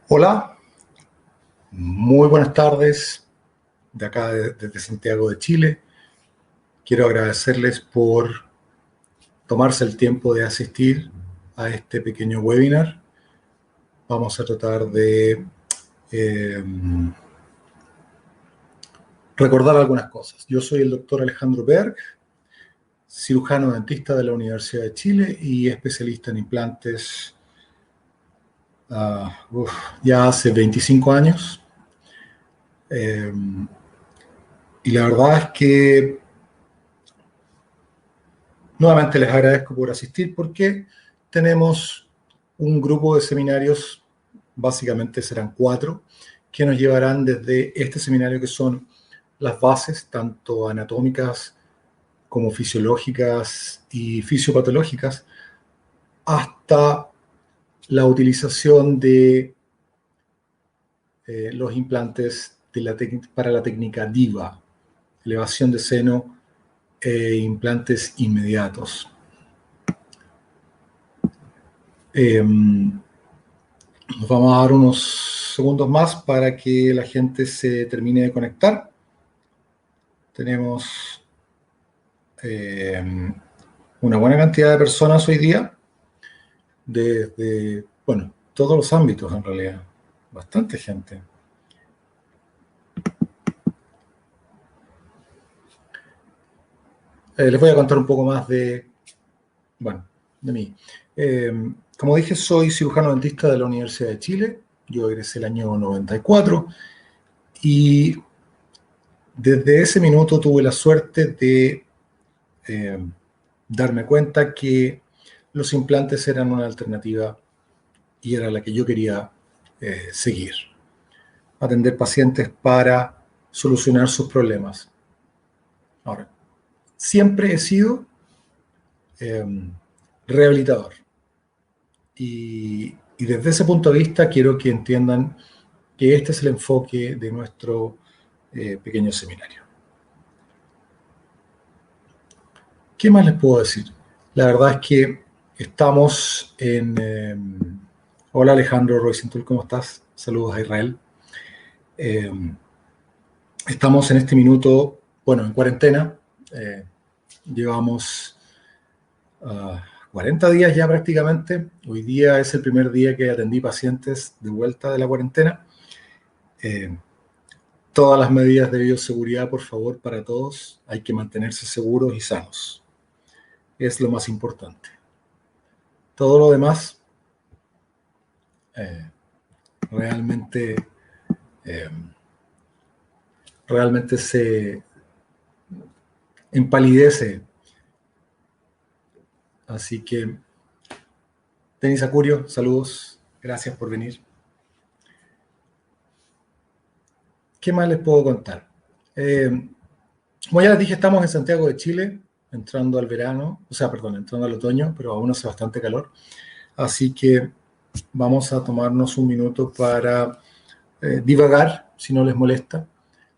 Hola, muy buenas tardes de acá desde Santiago de Chile. Quiero agradecerles por tomarse el tiempo de asistir a este pequeño webinar. Vamos a tratar de eh, recordar algunas cosas. Yo soy el doctor Alejandro Berg, cirujano dentista de la Universidad de Chile y especialista en implantes ya hace 25 años. Eh, y la verdad es que nuevamente les agradezco por asistir porque tenemos un grupo de seminarios, básicamente serán 4, que nos llevarán desde este seminario que son las bases, tanto anatómicas como fisiológicas y fisiopatológicas, hasta la utilización de los implantes para la técnica DIVA, elevación de seno e implantes inmediatos. Nos vamos a dar unos segundos más para que la gente se termine de conectar. Tenemos una buena cantidad de personas hoy día, desde, bueno, todos los ámbitos en realidad. Bastante gente. Les voy a contar un poco más de mí. Como dije, soy cirujano dentista de la Universidad de Chile. Yo egresé el año 94 y desde ese minuto tuve la suerte de darme cuenta que los implantes eran una alternativa y era la que yo quería seguir. Atender pacientes para solucionar sus problemas. Ahora, siempre he sido rehabilitador. Y desde ese punto de vista quiero que entiendan que este es el enfoque de nuestro pequeño seminario. ¿Qué más les puedo decir? La verdad es que estamos en... hola Alejandro Roisentul, ¿cómo estás? Saludos a Israel. Estamos en este minuto, bueno, en cuarentena. Llevamos 40 días ya prácticamente. Hoy día es el primer día que atendí pacientes de vuelta de la cuarentena. Todas las medidas de bioseguridad, por favor, para todos. Hay que mantenerse seguros y sanos. Es lo más importante. Todo lo demás realmente se empalidece. Así que, Denis Acurio, saludos. Gracias por venir. ¿Qué más les puedo contar? Como ya les dije, estamos en Santiago de Chile, entrando al verano, entrando al otoño, pero aún hace bastante calor. Así que vamos a tomarnos un minuto para divagar, si no les molesta,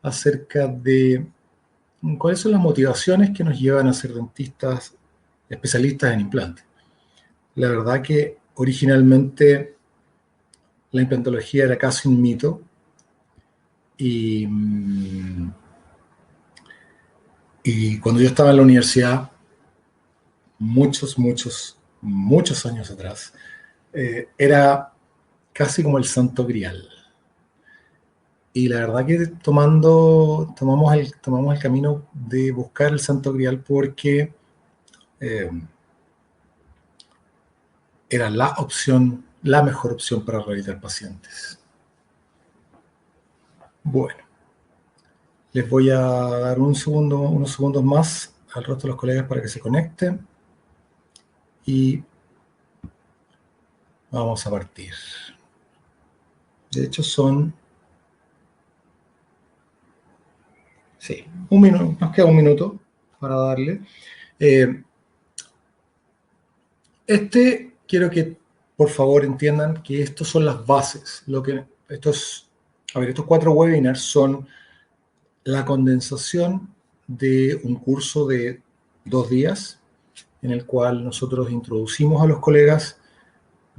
acerca de cuáles son las motivaciones que nos llevan a ser dentistas especialistas en implantes. La verdad que originalmente la implantología era casi un mito y cuando yo estaba en la universidad, muchos años atrás, era casi como el santo grial. Y la verdad que tomamos el camino de buscar el santo grial porque era la mejor opción para rehabilitar pacientes. Bueno, les voy a dar unos segundos más al resto de los colegas para que se conecten y vamos a partir. De hecho sí, un minuto, nos queda un minuto para darle. Quiero que por favor entiendan que estos son las bases. Estos 4 webinars son la condensación de un curso de 2 días en el cual nosotros introducimos a los colegas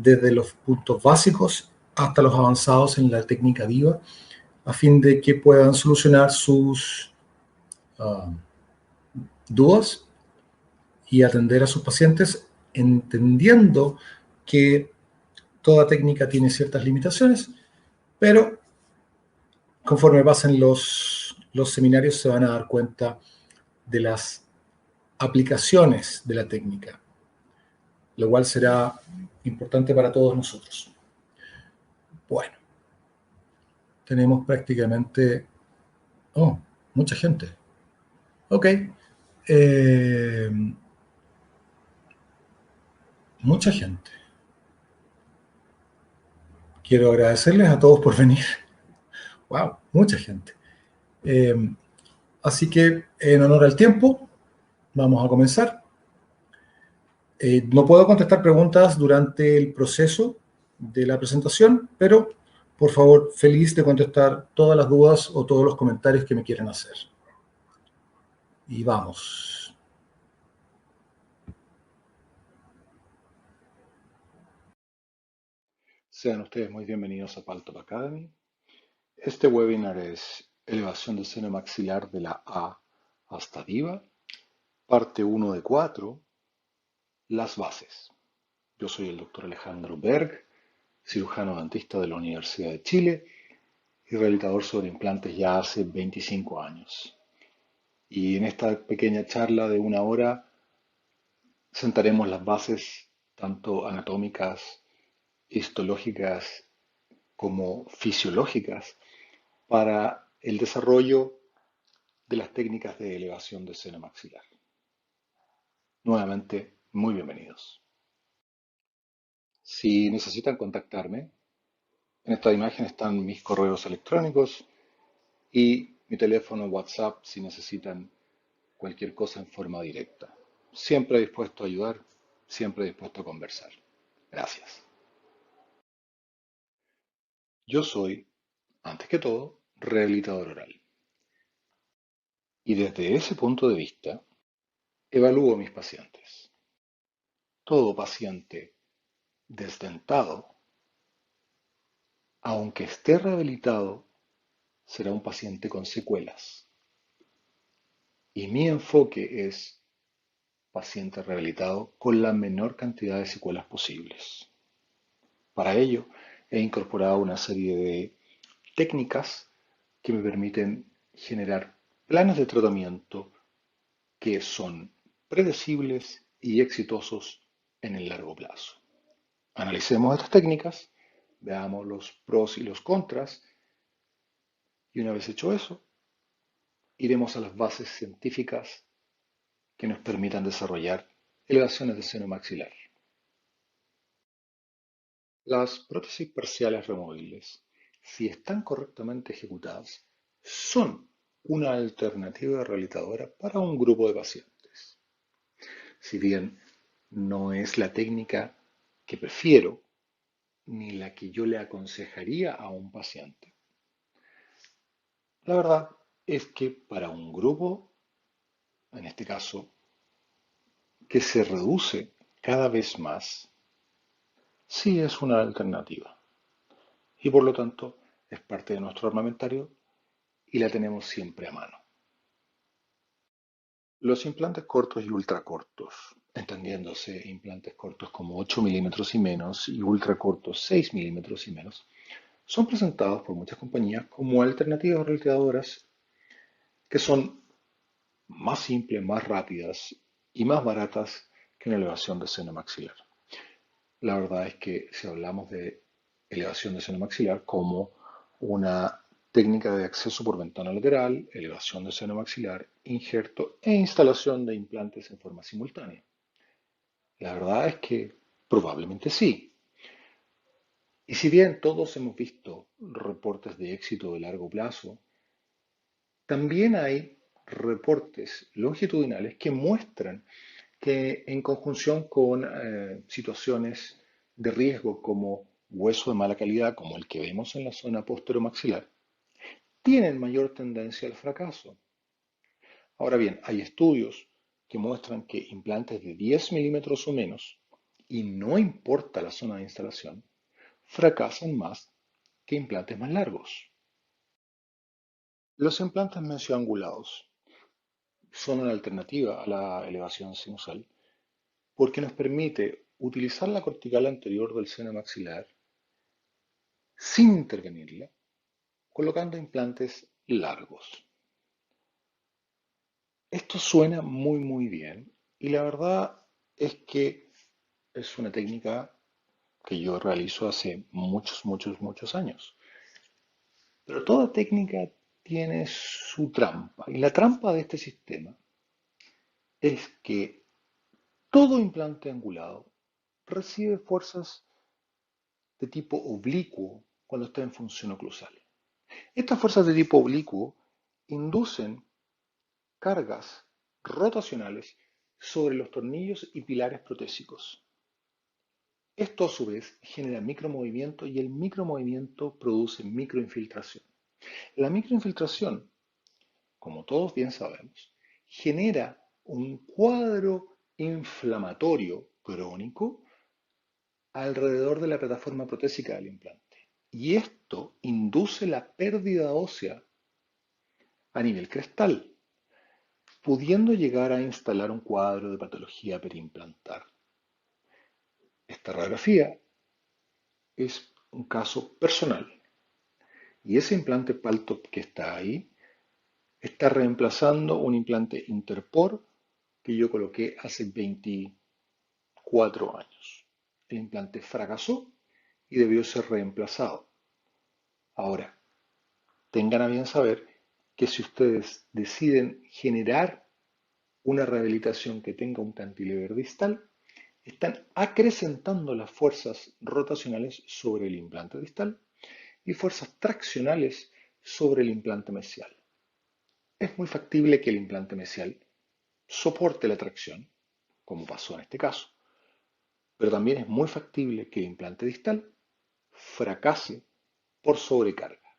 desde los puntos básicos hasta los avanzados en la técnica viva, a fin de que puedan solucionar sus dudas y atender a sus pacientes, entendiendo que toda técnica tiene ciertas limitaciones, pero conforme pasen los seminarios se van a dar cuenta de las aplicaciones de la técnica, lo cual será importante para todos nosotros. Bueno, tenemos prácticamente... Oh, mucha gente. Ok. Mucha gente. Quiero agradecerles a todos por venir. Wow, mucha gente. Así que, en honor al tiempo, vamos a comenzar. No puedo contestar preguntas durante el proceso de la presentación, pero por favor, feliz de contestar todas las dudas o todos los comentarios que me quieran hacer. Y vamos. Sean ustedes muy bienvenidos a Paltalk Academy. Este webinar es Elevación del seno maxilar de la A hasta Diva, parte 1 de 4, las bases. Yo soy el doctor Alejandro Berg, cirujano dentista de la Universidad de Chile y rehabilitador sobre implantes ya hace 25 años. Y en esta pequeña charla de 1 hora sentaremos las bases tanto anatómicas, histológicas como fisiológicas para el desarrollo de las técnicas de elevación del seno maxilar. Nuevamente, muy bienvenidos. Si necesitan contactarme, en esta imagen están mis correos electrónicos y mi teléfono WhatsApp si necesitan cualquier cosa en forma directa. Siempre dispuesto a ayudar, siempre dispuesto a conversar. Gracias. Yo soy, antes que todo, rehabilitador oral. Y desde ese punto de vista, evalúo a mis pacientes. Todo paciente desdentado, aunque esté rehabilitado, será un paciente con secuelas. Y mi enfoque es paciente rehabilitado con la menor cantidad de secuelas posibles. Para ello, he incorporado una serie de técnicas que me permiten generar planes de tratamiento que son predecibles y exitosos en el largo plazo. Analicemos estas técnicas, veamos los pros y los contras, y una vez hecho eso, iremos a las bases científicas que nos permitan desarrollar elevaciones de seno maxilar. Las prótesis parciales removibles, si están correctamente ejecutadas, son una alternativa rehabilitadora para un grupo de pacientes. Si bien no es la técnica que prefiero ni la que yo le aconsejaría a un paciente, la verdad es que para un grupo, en este caso, que se reduce cada vez más, sí es una alternativa. Y por lo tanto es parte de nuestro armamentario y la tenemos siempre a mano. Los implantes cortos y ultracortos, entendiéndose implantes cortos como 8 milímetros y menos y ultracortos 6 milímetros y menos, son presentados por muchas compañías como alternativas rehabilitadoras que son más simples, más rápidas y más baratas que una elevación de seno maxilar. La verdad es que si hablamos de elevación de seno maxilar como una técnica de acceso por ventana lateral, elevación de seno maxilar, injerto e instalación de implantes en forma simultánea. La verdad es que probablemente sí. Y si bien todos hemos visto reportes de éxito de largo plazo, también hay reportes longitudinales que muestran que en conjunción con situaciones de riesgo como hueso de mala calidad, como el que vemos en la zona posteromaxilar, tienen mayor tendencia al fracaso. Ahora bien, hay estudios que muestran que implantes de 10 milímetros o menos y no importa la zona de instalación, fracasan más que implantes más largos. Los implantes mesioangulados son una alternativa a la elevación sinusal porque nos permite utilizar la cortical anterior del seno maxilar sin intervenirla, colocando implantes largos. Esto suena muy bien y la verdad es que es una técnica que yo realizo hace muchos años. Pero toda técnica tiene su trampa y la trampa de este sistema es que todo implante angulado recibe fuerzas de tipo oblicuo cuando está en función oclusal. Estas fuerzas de tipo oblicuo inducen cargas rotacionales sobre los tornillos y pilares protésicos. Esto a su vez genera micromovimiento y el micromovimiento produce microinfiltración. La microinfiltración, como todos bien sabemos, genera un cuadro inflamatorio crónico alrededor de la plataforma protésica del implante. Y esto induce la pérdida ósea a nivel crestal, pudiendo llegar a instalar un cuadro de patología periimplantar. Esta radiografía es un caso personal y ese implante Paltop que está ahí está reemplazando un implante Interpor que yo coloqué hace 24 años. El implante fracasó y debió ser reemplazado. Ahora, tengan a bien saber que si ustedes deciden generar una rehabilitación que tenga un cantilever distal, están acrecentando las fuerzas rotacionales sobre el implante distal y fuerzas traccionales sobre el implante mesial. Es muy factible que el implante mesial soporte la tracción, como pasó en este caso, pero también es muy factible que el implante distal fracase por sobrecarga.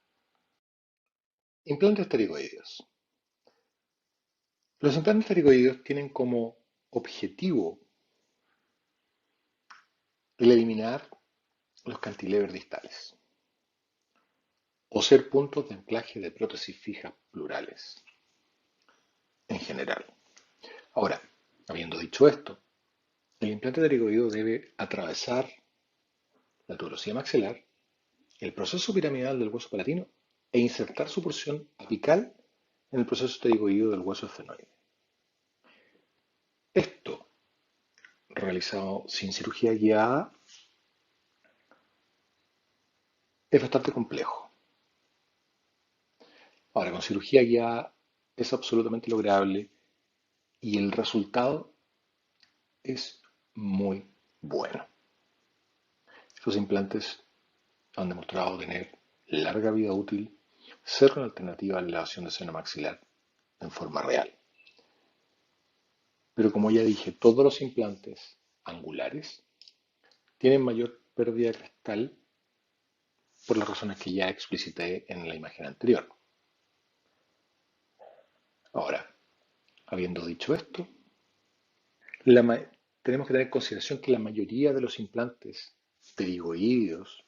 Implantes pterigoideos. Los implantes pterigoideos tienen como objetivo el eliminar los cantilevers distales o ser puntos de anclaje de prótesis fijas plurales en general. Ahora, habiendo dicho esto, el implante pterigoideo debe atravesar la tuberosidad maxilar, el proceso piramidal del hueso palatino e insertar su porción apical en el proceso pterigoideo del hueso esfenoide. Esto, realizado sin cirugía guiada, es bastante complejo. Ahora, con cirugía guiada es absolutamente lograble y el resultado es muy bueno. Estos implantes han demostrado tener larga vida útil, ser una alternativa a la elevación de seno maxilar en forma real. Pero como ya dije, todos los implantes angulares tienen mayor pérdida crestal por las razones que ya explicité en la imagen anterior. Ahora, habiendo dicho esto, tenemos que tener en consideración que la mayoría de los implantes pterigoideos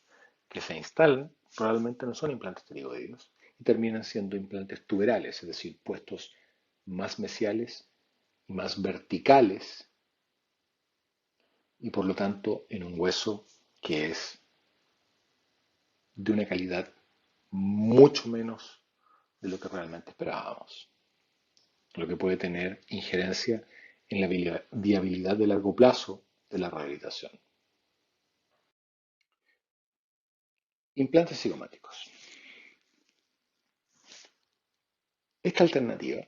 que se instalan probablemente no son implantes pterigoideos y terminan siendo implantes tuberales, es decir, puestos más mesiales y más verticales y por lo tanto en un hueso que es de una calidad mucho menos de lo que realmente esperábamos, lo que puede tener injerencia en la viabilidad de largo plazo de la rehabilitación. Implantes cigomáticos. Esta alternativa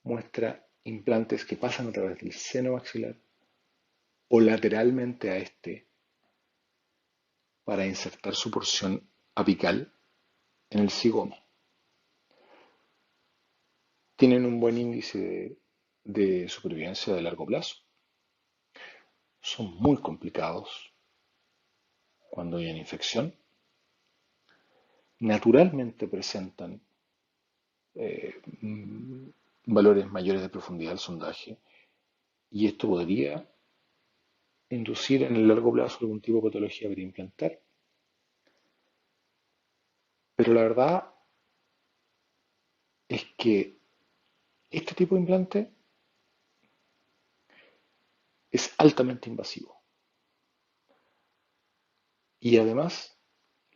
muestra implantes que pasan a través del seno maxilar o lateralmente a este para insertar su porción apical en el cigoma. Tienen un buen índice de supervivencia de largo plazo. Son muy complicados cuando hay una infección. Naturalmente presentan valores mayores de profundidad del sondaje y esto podría inducir en el largo plazo algún tipo de patología periimplantar. Pero la verdad es que este tipo de implante es altamente invasivo. Y además,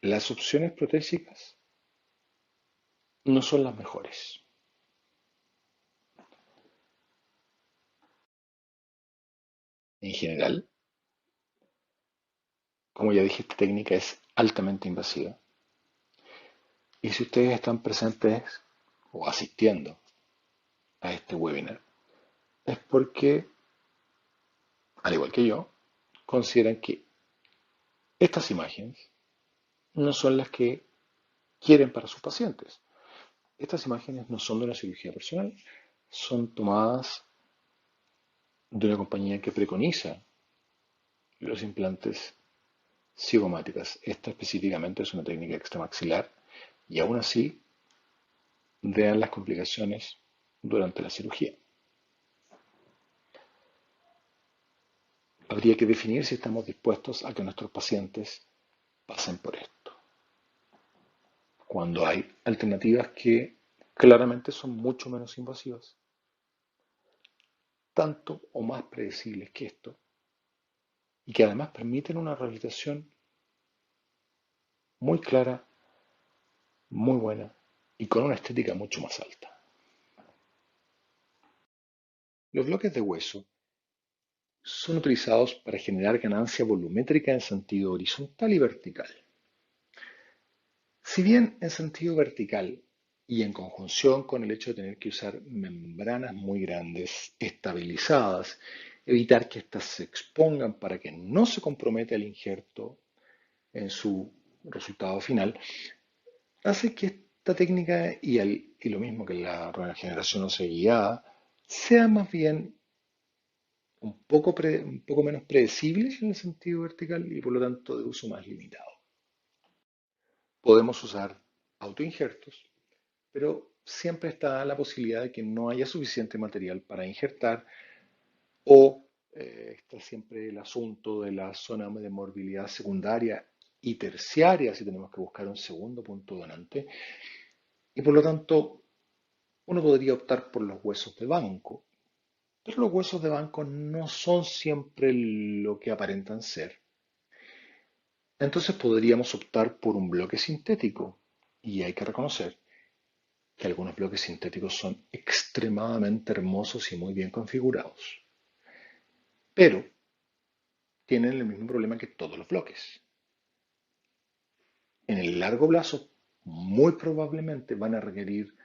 las opciones protésicas no son las mejores. En general, como ya dije, esta técnica es altamente invasiva. Y si ustedes están presentes o asistiendo a este webinar, es porque, al igual que yo, consideran que estas imágenes no son las que quieren para sus pacientes. Estas imágenes no son de una cirugía personal, son tomadas de una compañía que preconiza los implantes cigomáticas. Esta específicamente es una técnica extramaxilar y aún así vean las complicaciones durante la cirugía. Habría que definir si estamos dispuestos a que nuestros pacientes pasen por esto, cuando hay alternativas que claramente son mucho menos invasivas, tanto o más predecibles que esto, y que además permiten una rehabilitación muy clara, muy buena y con una estética mucho más alta. Los bloques de hueso son utilizados para generar ganancia volumétrica en sentido horizontal y vertical. Si bien en sentido vertical y en conjunción con el hecho de tener que usar membranas muy grandes, estabilizadas, evitar que éstas se expongan para que no se comprometa el injerto en su resultado final, hace que esta técnica y lo mismo que la regeneración ósea guiada sea más bien un poco menos predecibles en el sentido vertical y por lo tanto de uso más limitado. Podemos usar autoinjertos, pero siempre está la posibilidad de que no haya suficiente material para injertar o está siempre el asunto de la zona de morbilidad secundaria y terciaria si tenemos que buscar un segundo punto donante y por lo tanto uno podría optar por los huesos de banco, pero los huesos de banco no son siempre lo que aparentan ser. Entonces podríamos optar por un bloque sintético y hay que reconocer que algunos bloques sintéticos son extremadamente hermosos y muy bien configurados, pero tienen el mismo problema que todos los bloques. En el largo plazo, muy probablemente van a requerir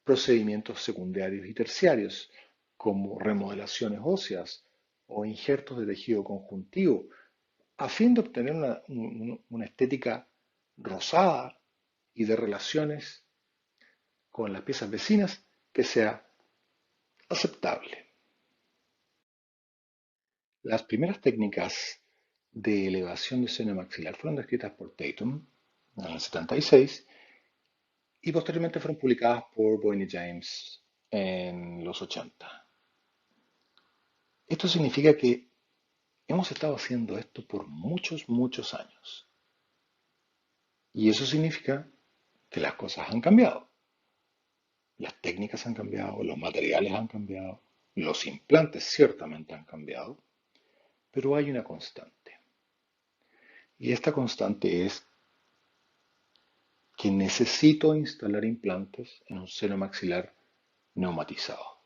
procedimientos secundarios y terciarios, como remodelaciones óseas o injertos de tejido conjuntivo, a fin de obtener una estética rosada y de relaciones con las piezas vecinas que sea aceptable. Las primeras técnicas de elevación de seno maxilar fueron descritas por Tatum en el 76 y posteriormente fueron publicadas por Boyne y James en los 80. Esto significa que hemos estado haciendo esto por muchos, muchos años. Y eso significa que las cosas han cambiado. Las técnicas han cambiado, los materiales han cambiado, los implantes ciertamente han cambiado, pero hay una constante. Y esta constante es que necesito instalar implantes en un seno maxilar neumatizado,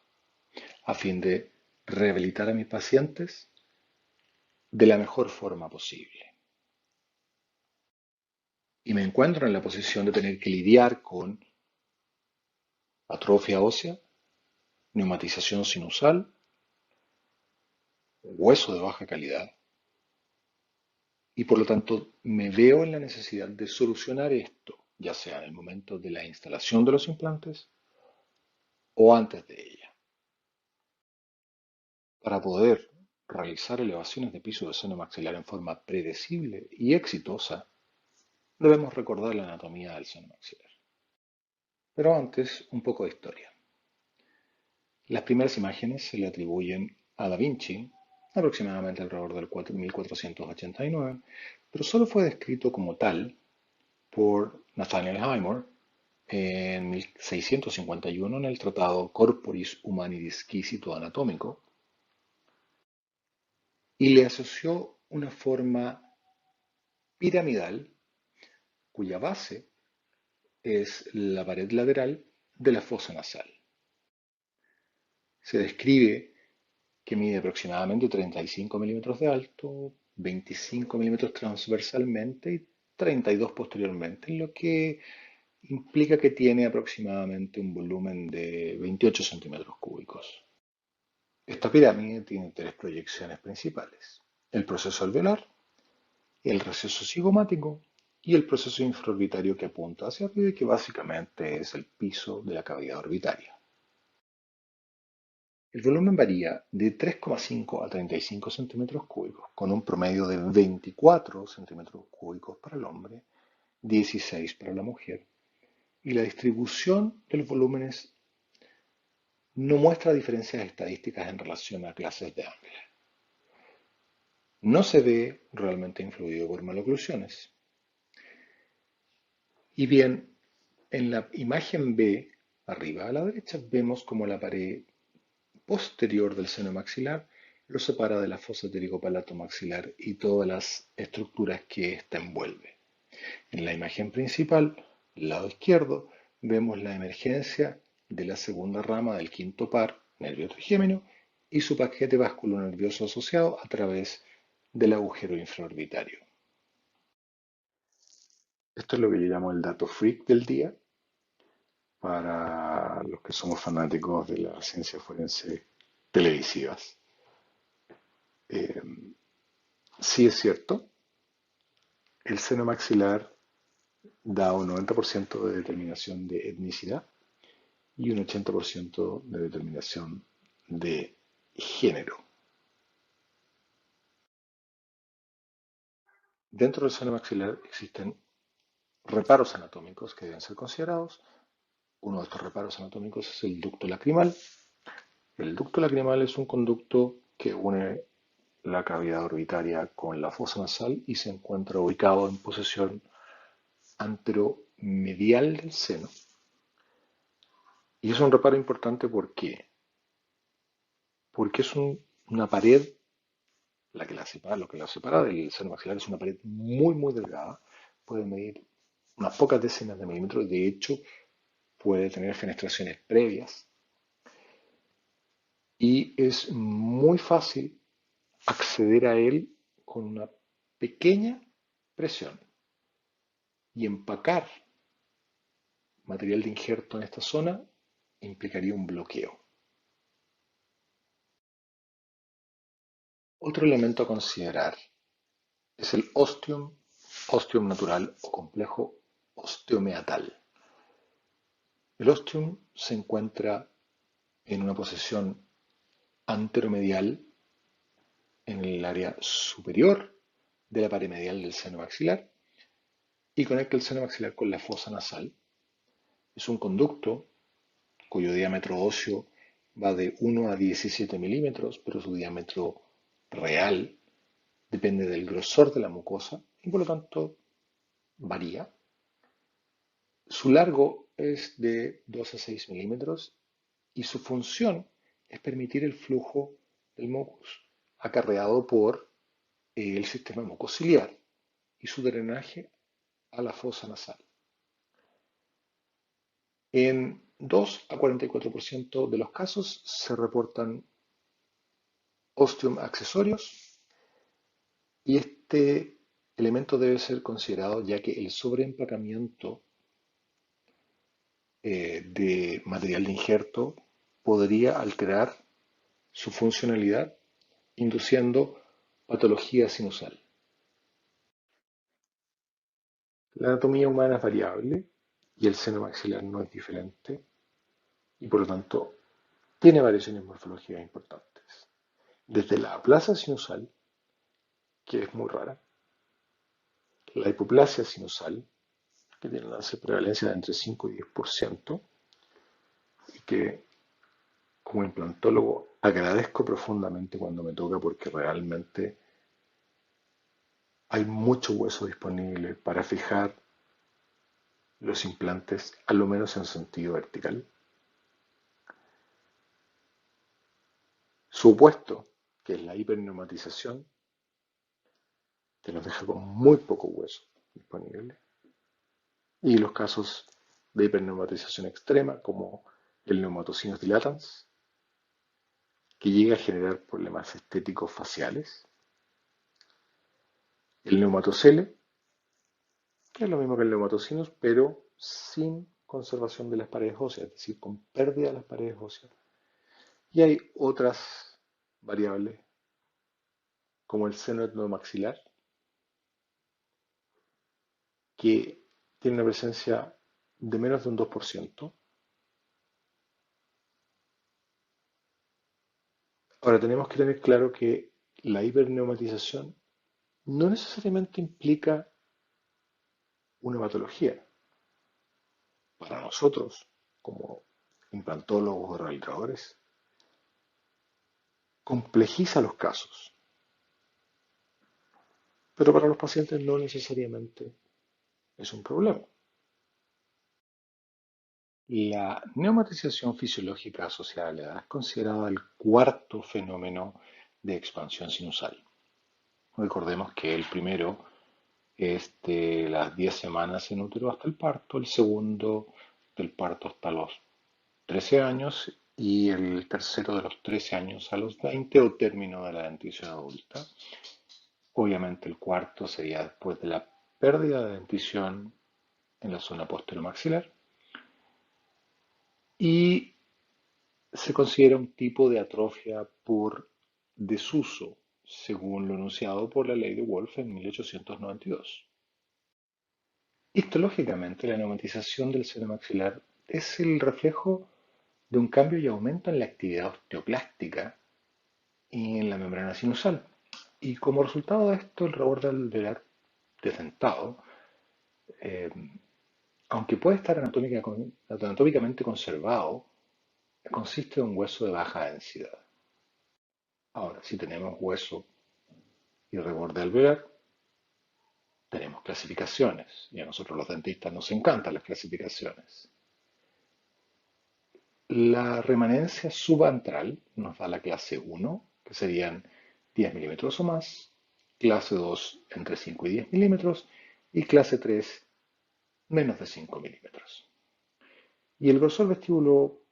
a fin de rehabilitar a mis pacientes de la mejor forma posible. Y me encuentro en la posición de tener que lidiar con atrofia ósea, neumatización sinusal, hueso de baja calidad, y por lo tanto me veo en la necesidad de solucionar esto, ya sea en el momento de la instalación de los implantes o antes de ella. Para poder realizar elevaciones de piso de seno maxilar en forma predecible y exitosa, debemos recordar la anatomía del seno maxilar. Pero antes, un poco de historia. Las primeras imágenes se le atribuyen a Da Vinci aproximadamente alrededor del 1489, pero solo fue descrito como tal por Nathaniel Highmore en 1651 en el tratado Corporis Humanidis Quisito Anatómico y le asoció una forma piramidal cuya base es la pared lateral de la fosa nasal. Se describe que mide aproximadamente 35 milímetros de alto, 25 milímetros transversalmente y 32 posteriormente, lo que implica que tiene aproximadamente un volumen de 28 centímetros cúbicos. Esta pirámide tiene tres proyecciones principales: el proceso alveolar, el receso cigomático y el proceso infraorbitario que apunta hacia arriba y que básicamente es el piso de la cavidad orbitaria. El volumen varía de 3,5 a 35 centímetros cúbicos, con un promedio de 24 centímetros cúbicos para el hombre, 16 para la mujer, y la distribución de los volúmenes no muestra diferencias estadísticas en relación a clases de ángulos. No se ve realmente influido por maloclusiones. Y bien, en la imagen B, arriba a la derecha, vemos como la pared posterior del seno maxilar lo separa de la fosa palato-maxilar y todas las estructuras que ésta envuelve. En la imagen principal, lado izquierdo, vemos la emergencia de la segunda rama del quinto par, nervio trigémino, y su paquete vasculonervioso asociado a través del agujero infraorbitario. Esto es lo que yo llamo el dato freak del día para los que somos fanáticos de la ciencia forense televisivas. Eh, sí es cierto, el seno maxilar da un 90% de determinación de etnicidad y un 80% de determinación de género. Dentro del seno maxilar existen reparos anatómicos que deben ser considerados. Uno de estos reparos anatómicos es el ducto lacrimal. El ducto lacrimal es un conducto que une la cavidad orbitaria con la fosa nasal y se encuentra ubicado en posición anteromedial del seno. Y es un reparo importante porque es una pared, lo que la separa del seno maxilar es una pared muy, muy delgada, puede medir unas pocas decenas de milímetros, de hecho puede tener fenestraciones previas y es muy fácil acceder a él con una pequeña presión y empacar material de injerto en esta zona implicaría un bloqueo. Otro elemento a considerar es el ostium natural o complejo osteomeatal. El ostium se encuentra en una posición anteromedial en el área superior de la pared medial del seno maxilar y conecta el seno maxilar con la fosa nasal. Es un conducto cuyo diámetro óseo va de 1 a 17 milímetros, pero su diámetro real depende del grosor de la mucosa y por lo tanto varía. Su largo es de 2 a 6 milímetros y su función es permitir el flujo del mucus acarreado por el sistema mucociliar y su drenaje a la fosa nasal. En 2 a 44% de los casos se reportan ostium accesorios y este elemento debe ser considerado ya que el sobreempacamiento de material de injerto podría alterar su funcionalidad, induciendo patología sinusal. La anatomía humana es variable y el seno maxilar no es diferente y por lo tanto tiene variaciones morfológicas importantes. Desde la aplasia sinusal, que es muy rara, la hipoplasia sinusal, que tiene una prevalencia de entre 5 y 10% y que como implantólogo agradezco profundamente cuando me toca porque realmente hay mucho hueso disponible para fijar los implantes, a lo menos en sentido vertical. Su opuesto, que es la hiperneumatización, que nos deja con muy poco hueso disponible. Y los casos de hiperneumatización extrema, como el neumatocinus dilatans, que llega a generar problemas estéticos faciales. El neumatocele, que es lo mismo que el neumatocinus, pero sin conservación de las paredes óseas, es decir, con pérdida de las paredes óseas. Y hay otras variables, como el seno etnomaxilar, que tiene una presencia de menos de un 2%. Ahora tenemos que tener claro que la hiperneumatización no necesariamente implica una patología. Para nosotros, como implantólogos o realizadores, complejiza los casos, pero para los pacientes no necesariamente es un problema. La neumatización fisiológica asociada a la edad es considerada el cuarto fenómeno de expansión sinusal. Recordemos que el primero es de las 10 semanas en útero hasta el parto, el segundo del parto hasta los 13 años y el tercero de los 13 años a los 20 o término de la dentición adulta. Obviamente el cuarto sería después de la pérdida de dentición en la zona posteromaxilar y se considera un tipo de atrofia por desuso, según lo enunciado por la ley de Wolf en 1892. Histológicamente, la neumatización del seno maxilar es el reflejo de un cambio y aumento en la actividad osteoclástica y en la membrana sinusal. Y como resultado de esto, el reborde alveolar desdentado, eh, aunque puede estar anatómicamente conservado, consiste en un hueso de baja densidad. Ahora, si tenemos hueso y reborde alveolar, tenemos clasificaciones. Y a nosotros los dentistas nos encantan las clasificaciones. La remanencia subantral nos da la clase 1, que serían 10 milímetros o más, clase 2 entre 5 y 10 milímetros y clase 3 menos de 5 milímetros. Y el grosor vestíbulo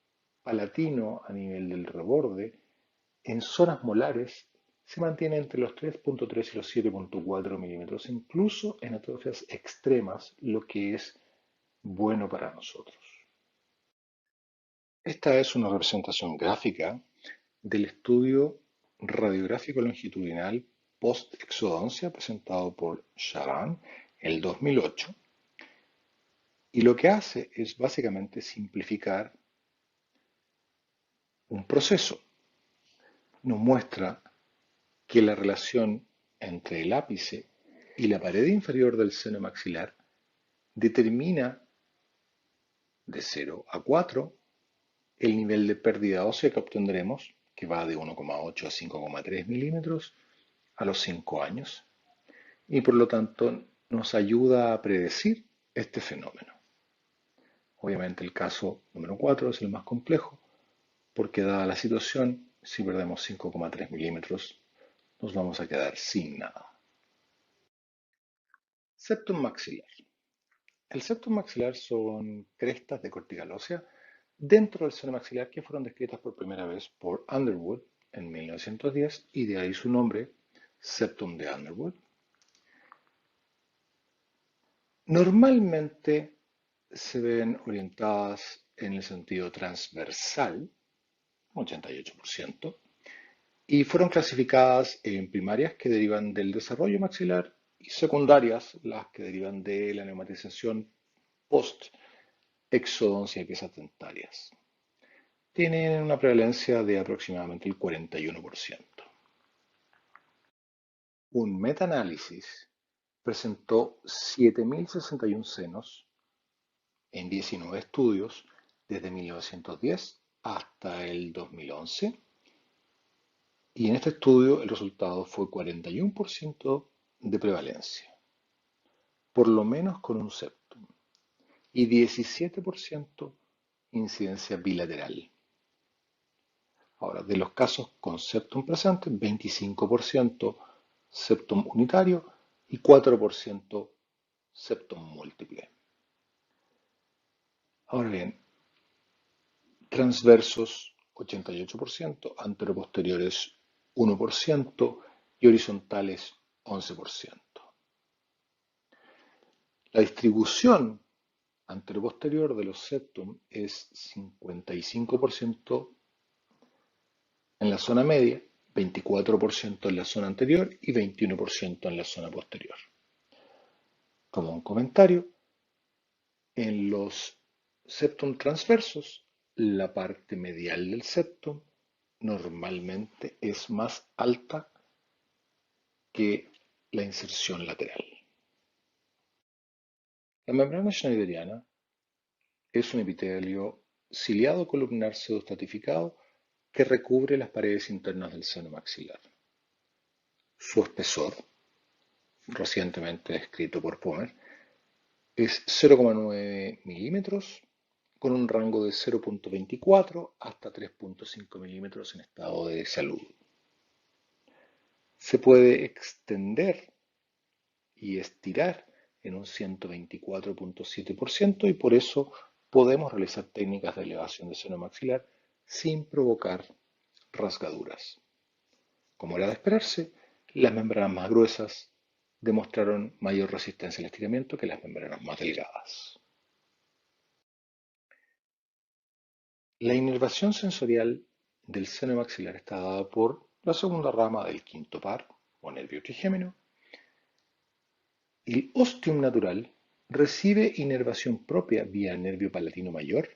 palatino a nivel del reborde en zonas molares se mantiene entre los 3.3 y los 7.4 milímetros, incluso en atrofias extremas, lo que es bueno para nosotros. Esta es una representación gráfica del estudio radiográfico longitudinal post-exodoncia presentado por Charan en el 2008 y lo que hace es básicamente simplificar un proceso. Nos muestra que la relación entre el ápice y la pared inferior del seno maxilar determina de 0 a 4 el nivel de pérdida ósea que obtendremos, que va de 1,8 a 5,3 milímetros a los 5 años, y por lo tanto nos ayuda a predecir este fenómeno. Obviamente el caso número 4 es el más complejo, porque dada la situación, si perdemos 5,3 milímetros, nos vamos a quedar sin nada. Septum maxilar. El septum maxilar son crestas de cortical ósea dentro del seno maxilar que fueron descritas por primera vez por Underwood en 1910 y de ahí su nombre, septum de Underwood. Normalmente se ven orientadas en el sentido transversal, 88%, y fueron clasificadas en primarias que derivan del desarrollo maxilar y secundarias, las que derivan de la neumatización post-exodoncia y piezas dentarias. Tienen una prevalencia de aproximadamente el 41%. Un metaanálisis presentó 7.061 senos en 19 estudios desde 1910 hasta el 2011 y en este estudio el resultado fue 41% de prevalencia, por lo menos con un septum, y 17% incidencia bilateral. Ahora, de los casos con septum presente, 25% septum unitario y 4% septum múltiple. Ahora bien, transversos 88%, anteroposteriores 1% y horizontales 11%. La distribución anteroposterior de los septum es 55% en la zona media, 24% en la zona anterior y 21% en la zona posterior. Como un comentario, en los septum transversos, la parte medial del septum normalmente es más alta que la inserción lateral. La membrana schneideriana es un epitelio ciliado columnar pseudoestratificado que recubre las paredes internas del seno maxilar. Su espesor, recientemente descrito por Pomer, es 0,9 milímetros con un rango de 0,24 hasta 3,5 milímetros en estado de salud. Se puede extender y estirar en un 124,7% y por eso podemos realizar técnicas de elevación de seno maxilar sin provocar rasgaduras. Como era de esperarse, las membranas más gruesas demostraron mayor resistencia al estiramiento que las membranas más delgadas. La inervación sensorial del seno maxilar está dada por la segunda rama del quinto par o nervio trigémino. El ostium natural recibe inervación propia vía nervio palatino mayor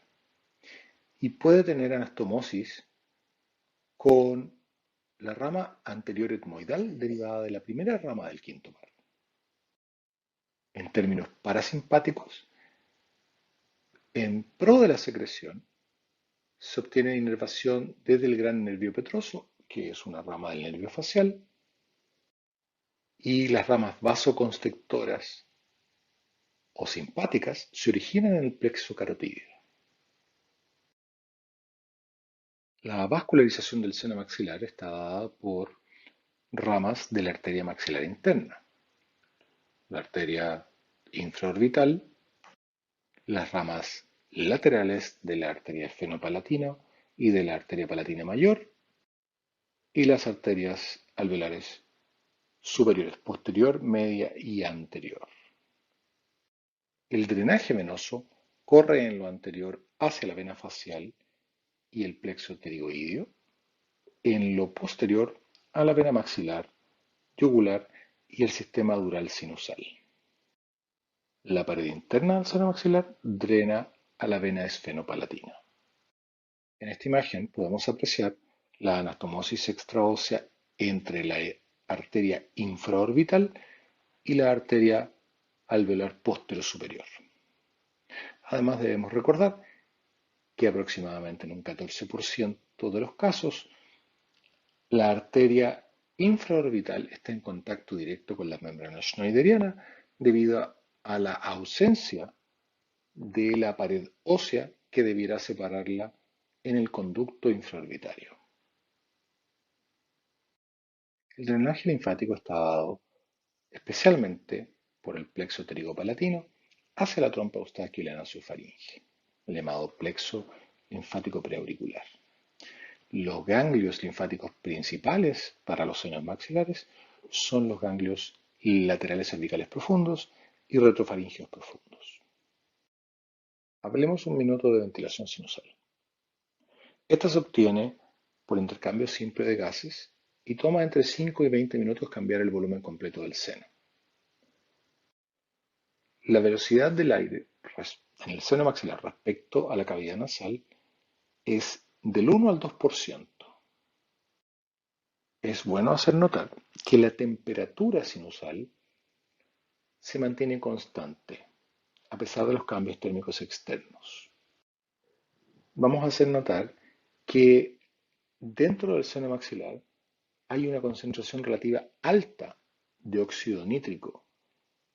y puede tener anastomosis con la rama anterior etmoidal derivada de la primera rama del quinto par. En términos parasimpáticos, en pro de la secreción, se obtiene inervación desde el gran nervio petroso, que es una rama del nervio facial, y las ramas vasoconstrictoras o simpáticas se originan en el plexo carotídeo. La vascularización del seno maxilar está dada por ramas de la arteria maxilar interna, la arteria infraorbital, las ramas laterales de la arteria esfenopalatina y de la arteria palatina mayor, y las arterias alveolares superiores, posterior, media y anterior. El drenaje venoso corre en lo anterior hacia la vena facial y el plexo pterigoideo, en lo posterior a la vena maxilar, yugular y el sistema dural sinusal. La pared interna del seno maxilar drena a la vena esfenopalatina. En esta imagen podemos apreciar la anastomosis extraósea entre la arteria infraorbital y la arteria alveolar posterior-superior. Además debemos recordar que aproximadamente en un 14% de los casos la arteria infraorbital está en contacto directo con la membrana schneideriana debido a la ausencia de la pared ósea que debiera separarla en el conducto infraorbitario. El drenaje linfático está dado especialmente por el plexo pterigopalatino hacia la trompa eustaquio y la nasofaringe, el llamado plexo linfático preauricular. Los ganglios linfáticos principales para los senos maxilares son los ganglios laterales cervicales profundos y retrofaringeos profundos. Hablemos un minuto de ventilación sinusal. Esta se obtiene por intercambio simple de gases y toma entre 5 y 20 minutos cambiar el volumen completo del seno. La velocidad del aire en el seno maxilar respecto a la cavidad nasal es del 1 al 2%. Es bueno hacer notar que la temperatura sinusal se mantiene constante a pesar de los cambios térmicos externos. Vamos a hacer notar que dentro del seno maxilar hay una concentración relativa alta de óxido nítrico.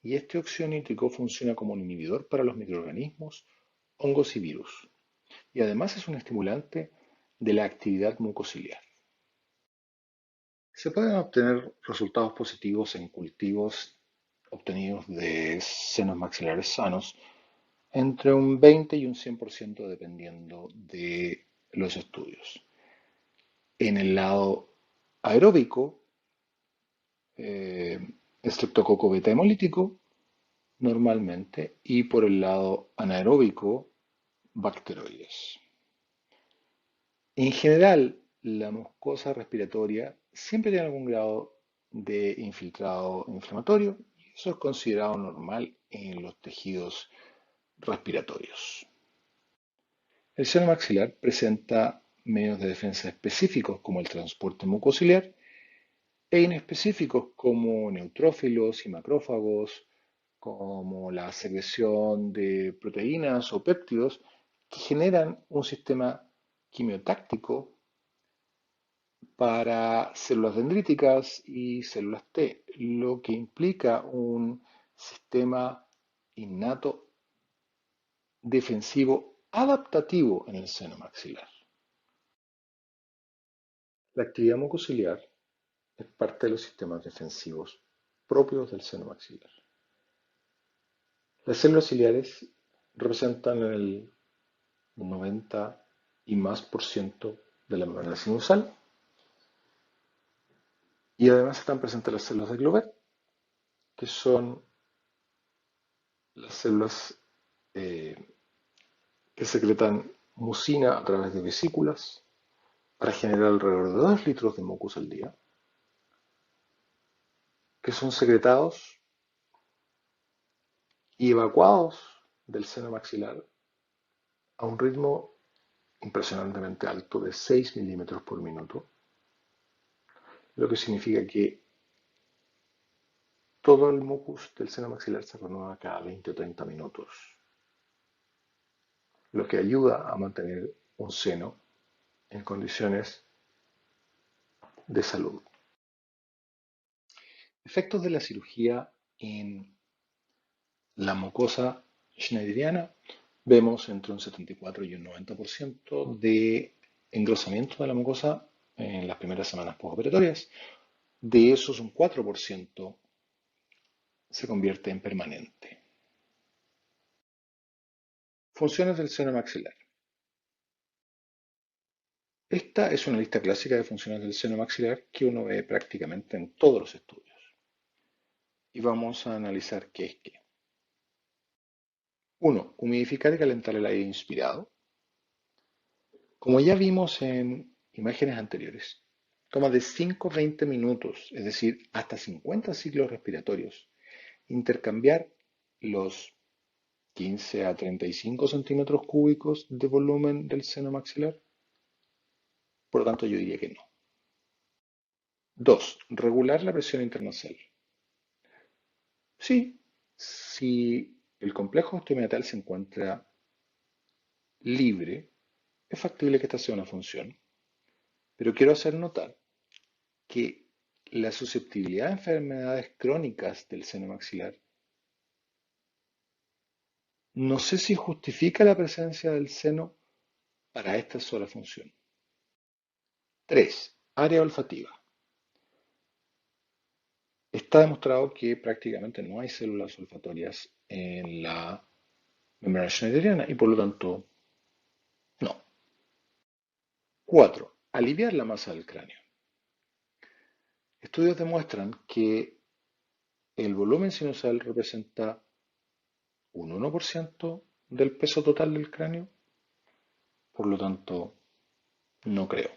Y este óxido nítrico funciona como un inhibidor para los microorganismos, hongos y virus. Y además es un estimulante de la actividad mucociliar. Se pueden obtener resultados positivos en cultivos obtenidos de senos maxilares sanos entre un 20 y un 100% dependiendo de los estudios. En el lado aeróbico, eh, estreptococo beta hemolítico, normalmente, y por el lado anaeróbico, bacteroides. En general, la mucosa respiratoria siempre tiene algún grado de infiltrado inflamatorio y eso es considerado normal en los tejidos respiratorios. El seno maxilar presenta medios de defensa específicos como el transporte mucociliar e inespecíficos como neutrófilos y macrófagos, como la secreción de proteínas o péptidos que generan un sistema quimiotáctico para células dendríticas y células T, lo que implica un sistema innato defensivo adaptativo en el seno maxilar. La actividad mucociliar es parte de los sistemas defensivos propios del seno maxilar. Las células ciliares representan el 90 y más por ciento de la membrana sinusal y además están presentes las células de Glover, que son las células eh, que secretan mucina a través de vesículas para generar alrededor de 2 litros de mucus al día, que son secretados y evacuados del seno maxilar a un ritmo impresionantemente alto de 6 milímetros por minuto, lo que significa que todo el mucus del seno maxilar se renueva cada 20 o 30 minutos, lo que ayuda a mantener un seno en condiciones de salud. Efectos de la cirugía en la mucosa schneideriana. Vemos entre un 74 y un 90% de engrosamiento de la mucosa en las primeras semanas postoperatorias. De esos, un 4% se convierte en permanente. Funciones del seno maxilar. Esta es una lista clásica de funciones del seno maxilar que uno ve prácticamente en todos los estudios. Y vamos a analizar qué es qué. 1. Humidificar y calentar el aire inspirado. Como ya vimos en imágenes anteriores, toma de 5 a 20 minutos, es decir, hasta 50 ciclos respiratorios, intercambiar los 15 a 35 centímetros cúbicos de volumen del seno maxilar. Por lo tanto, yo diría que no. 2. Regular la presión intranasal. Sí, si el complejo osteomiatal se encuentra libre, es factible que esta sea una función, pero quiero hacer notar que la susceptibilidad a enfermedades crónicas del seno maxilar no sé si justifica la presencia del seno para esta sola función. 3. Área olfativa. Está demostrado que prácticamente no hay células olfatorias en la membrana schneideriana y por lo tanto no. 4. Aliviar la masa del cráneo. Estudios demuestran que el volumen sinusal representa un 1% del peso total del cráneo, por lo tanto no creo.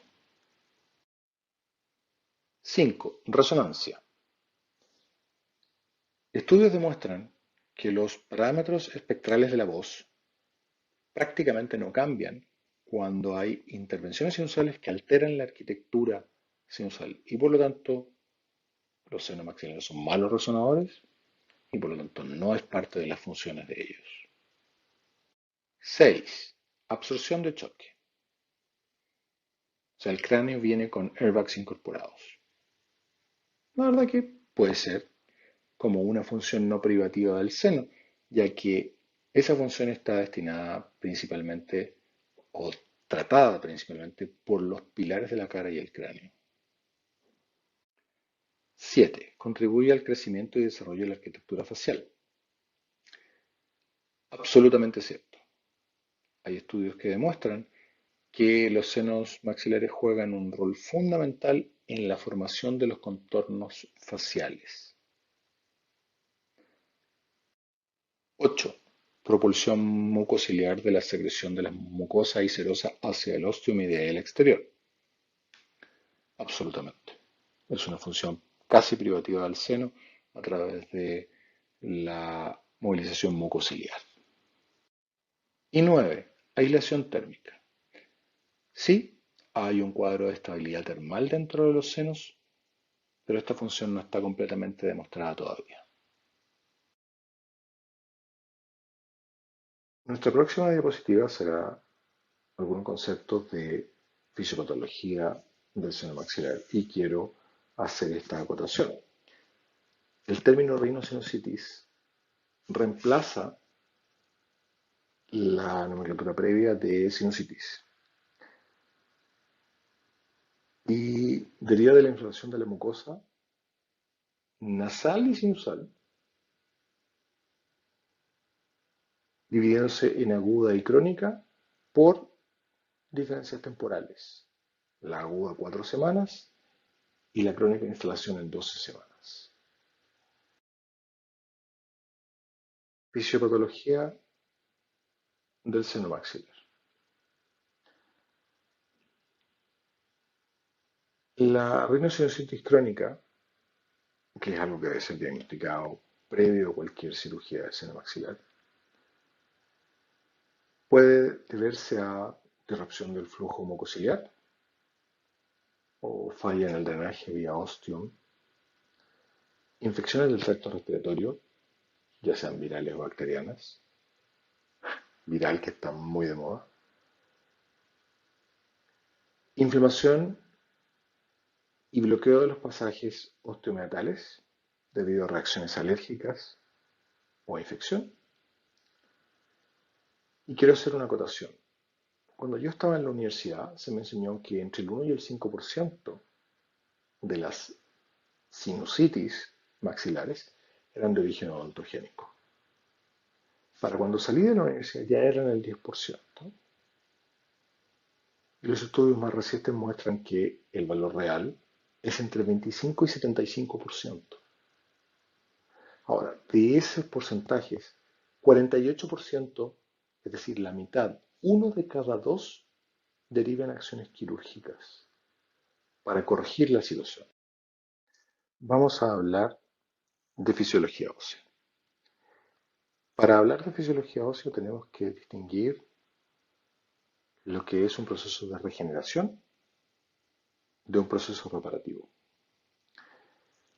5. Resonancia. Estudios demuestran que los parámetros espectrales de la voz prácticamente no cambian cuando hay intervenciones sinusales que alteran la arquitectura sinusal y por lo tanto los senos maxilares son malos resonadores y por lo tanto no es parte de las funciones de ellos. 6. Absorción de choque. O sea, el cráneo viene con airbags incorporados. La verdad que puede ser como una función no privativa del seno, ya que esa función está destinada principalmente o tratada principalmente por los pilares de la cara y el cráneo. 7. Contribuye al crecimiento y desarrollo de la arquitectura facial. Absolutamente cierto. Hay estudios que demuestran que los senos maxilares juegan un rol fundamental en la formación de los contornos faciales. 8. Propulsión mucociliar de la secreción de la mucosa y serosa hacia el ostium y de ahí al exterior. Absolutamente. Es una función casi privativa del seno a través de la movilización mucociliar. Y 9. Aislación térmica. Sí, hay un cuadro de estabilidad termal dentro de los senos, pero esta función no está completamente demostrada todavía. Nuestra próxima diapositiva será algunos conceptos de fisiopatología del seno maxilar y quiero hacer esta acotación. El término rinosinusitis reemplaza la nomenclatura previa de sinusitis y deriva de la inflamación de la mucosa nasal y sinusal, dividiéndose en aguda y crónica por diferencias temporales. La aguda 4 semanas y la crónica instalación en 12 semanas. Fisiopatología del seno maxilar. La rinosinusitis crónica, que es algo que debe ser diagnosticado previo a cualquier cirugía del seno maxilar, puede deberse a disrupción del flujo mucociliar o falla en el drenaje vía ostium, infecciones del tracto respiratorio, ya sean virales o bacterianas, viral que está muy de moda, inflamación y bloqueo de los pasajes osteometales debido a reacciones alérgicas o a infección. Y quiero hacer una acotación. Cuando yo estaba en la universidad se me enseñó que entre el 1 y el 5% de las sinusitis maxilares eran de origen odontogénico. Para cuando salí de la universidad ya eran el 10%. Y los estudios más recientes muestran que el valor real es entre 25 y 75%. Ahora, de esos porcentajes, 48%, es decir, la mitad, uno de cada dos, derivan acciones quirúrgicas para corregir la situación. Vamos a hablar de fisiología ósea. Para hablar de fisiología ósea tenemos que distinguir lo que es un proceso de regeneración de un proceso reparativo.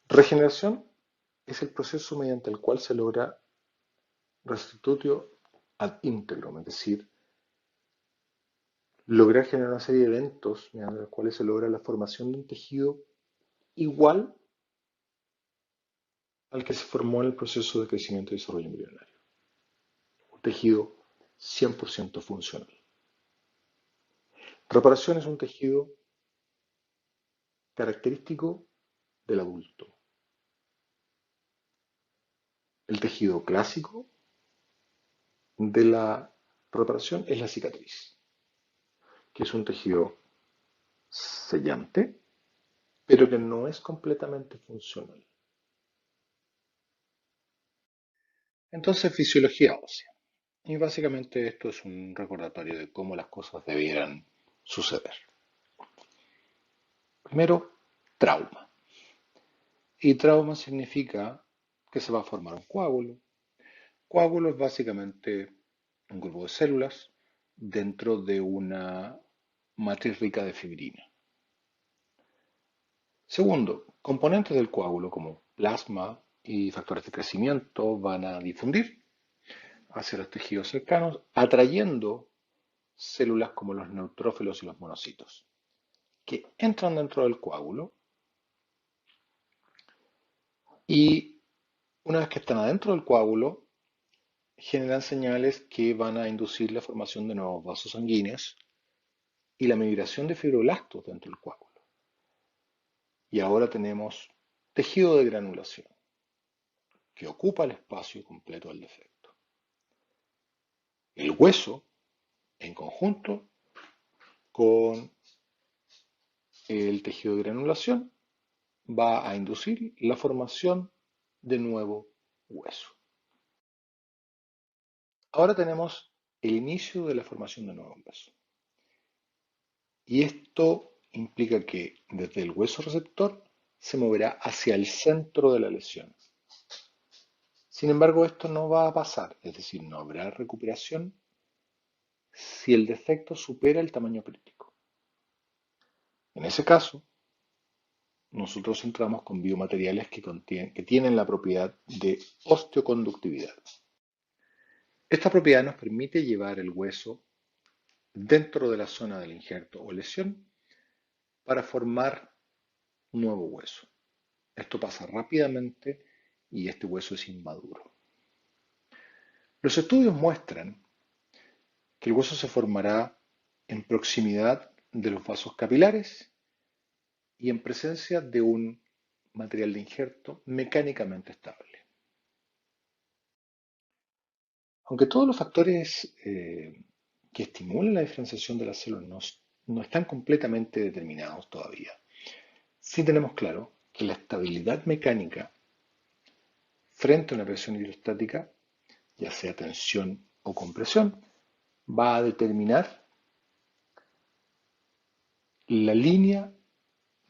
Regeneración es el proceso mediante el cual se logra restitutio ad integrum, es decir, lograr generar una serie de eventos mediante los cuales se logra la formación de un tejido igual al que se formó en el proceso de crecimiento y desarrollo embrionario. Un tejido 100% funcional. Reparación es un tejido característico del adulto. El tejido clásico de la reparación es la cicatriz, que es un tejido sellante, pero que no es completamente funcional. Entonces, fisiología ósea. Y básicamente esto es un recordatorio de cómo las cosas debieran suceder. Primero, trauma. Y trauma significa que se va a formar un coágulo. Coágulo es básicamente un grupo de células dentro de una matriz rica de fibrina. Segundo, componentes del coágulo como plasma y factores de crecimiento van a difundir hacia los tejidos cercanos, atrayendo células como los neutrófilos y los monocitos. que entran dentro del coágulo y una vez que están adentro del coágulo, generan señales que van a inducir la formación de nuevos vasos sanguíneos y la migración de fibroblastos dentro del coágulo. Y ahora tenemos tejido de granulación que ocupa el espacio completo del defecto. El hueso, en conjunto con el tejido de granulación, va a inducir la formación de nuevo hueso. Ahora tenemos el inicio de la formación de nuevo hueso. Y esto implica que desde el hueso receptor se moverá hacia el centro de la lesión. Sin embargo, esto no va a pasar, es decir, no habrá recuperación si el defecto supera el tamaño crítico. En ese caso, nosotros entramos con biomateriales que tienen la propiedad de osteoconductividad. Esta propiedad nos permite llevar el hueso dentro de la zona del injerto o lesión para formar un nuevo hueso. Esto pasa rápidamente y este hueso es inmaduro. Los estudios muestran que el hueso se formará en proximidad de los vasos capilares y en presencia de un material de injerto mecánicamente estable. Aunque todos los factores que estimulan la diferenciación de las células no están completamente determinados todavía, sí tenemos claro que la estabilidad mecánica frente a una presión hidrostática, ya sea tensión o compresión, va a determinar la línea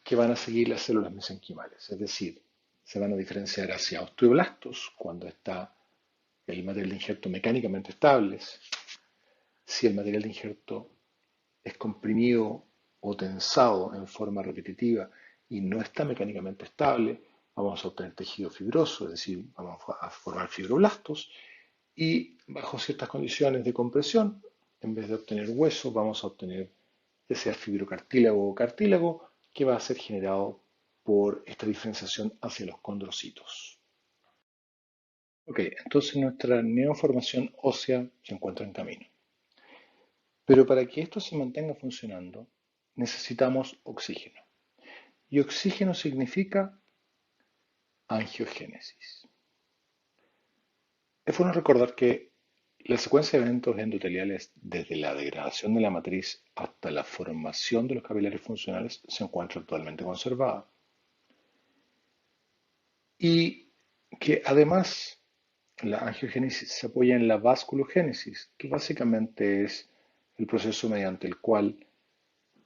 que van a seguir las células mesenquimales. Es decir, se van a diferenciar hacia osteoblastos cuando está el material de injerto mecánicamente estable. Si el material de injerto es comprimido o tensado en forma repetitiva y no está mecánicamente estable, vamos a obtener tejido fibroso, es decir, vamos a formar fibroblastos y bajo ciertas condiciones de compresión, en vez de obtener hueso, vamos a obtener ya sea fibrocartílago o cartílago, que va a ser generado por esta diferenciación hacia los condrocitos. Ok, entonces nuestra neoformación ósea se encuentra en camino. Pero para que esto se mantenga funcionando, necesitamos oxígeno. Y oxígeno significa angiogénesis. Es bueno recordar que la secuencia de eventos endoteliales desde la degradación de la matriz hasta la formación de los capilares funcionales se encuentra actualmente conservada. Y que además la angiogénesis se apoya en la vasculogénesis, que básicamente es el proceso mediante el cual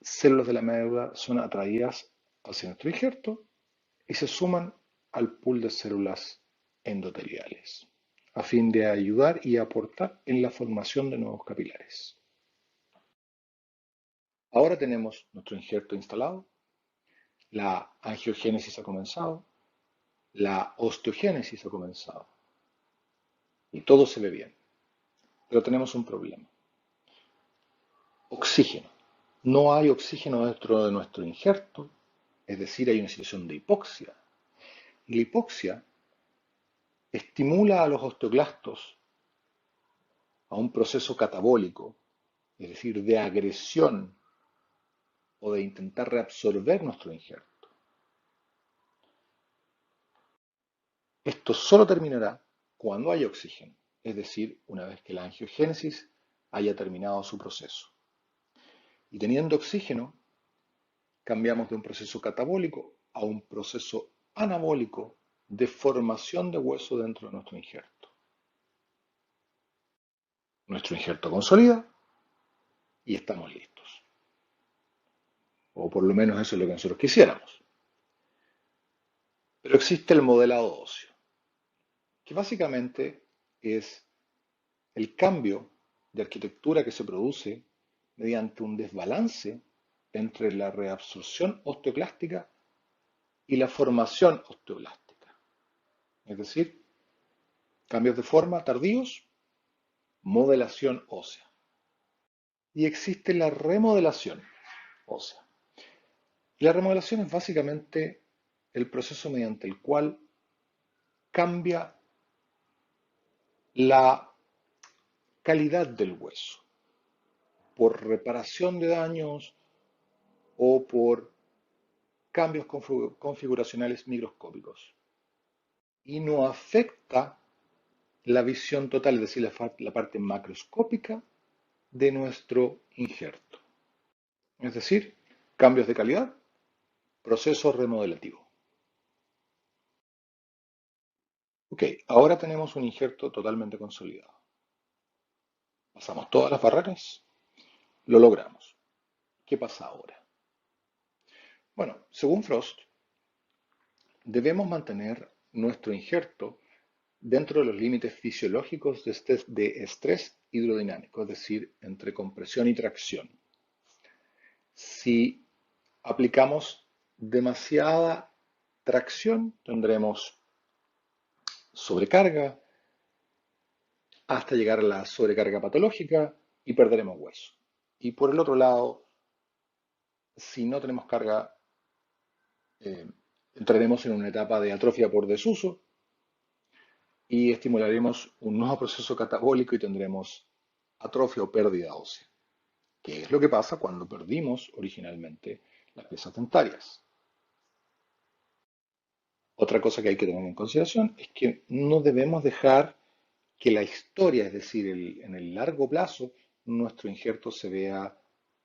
células de la médula son atraídas hacia nuestro injerto y se suman al pool de células endoteliales, a fin de ayudar y aportar en la formación de nuevos capilares. Ahora tenemos nuestro injerto instalado, la angiogénesis ha comenzado, la osteogénesis ha comenzado y todo se ve bien, pero tenemos un problema. Oxígeno. No hay oxígeno dentro de nuestro injerto, es decir, hay una situación de hipoxia. Y la hipoxia estimula a los osteoclastos a un proceso catabólico, es decir, de agresión o de intentar reabsorber nuestro injerto. Esto solo terminará cuando haya oxígeno, es decir, una vez que la angiogénesis haya terminado su proceso. Y teniendo oxígeno, cambiamos de un proceso catabólico a un proceso anabólico de formación de hueso dentro de nuestro injerto. Nuestro injerto consolida y estamos listos. O por lo menos eso es lo que nosotros quisiéramos. Pero existe el modelado óseo, que básicamente es el cambio de arquitectura que se produce mediante un desbalance entre la reabsorción osteoclástica y la formación osteoblástica. Es decir, cambios de forma tardíos, modelación ósea. Y existe la remodelación ósea, La remodelación es básicamente el proceso mediante el cual cambia la calidad del hueso por reparación de daños o por cambios configuracionales microscópicos y no afecta la visión total, es decir, la parte macroscópica de nuestro injerto. Es decir, cambios de calidad, proceso remodelativo. Ok, ahora tenemos un injerto totalmente consolidado. Pasamos todas las barreras, lo logramos. ¿Qué pasa ahora? Bueno, según Frost, debemos mantener nuestro injerto dentro de los límites fisiológicos de estrés hidrodinámico, es decir, entre compresión y tracción. Si aplicamos demasiada tracción, tendremos sobrecarga hasta llegar a la sobrecarga patológica y perderemos hueso. Y por el otro lado, si no tenemos carga, eh, entraremos en una etapa de atrofia por desuso y estimularemos un nuevo proceso catabólico y tendremos atrofia o pérdida ósea, que es lo que pasa cuando perdimos originalmente las piezas dentarias. Otra cosa que hay que tener en consideración es que no debemos dejar que la historia, es decir, en el largo plazo, nuestro injerto se vea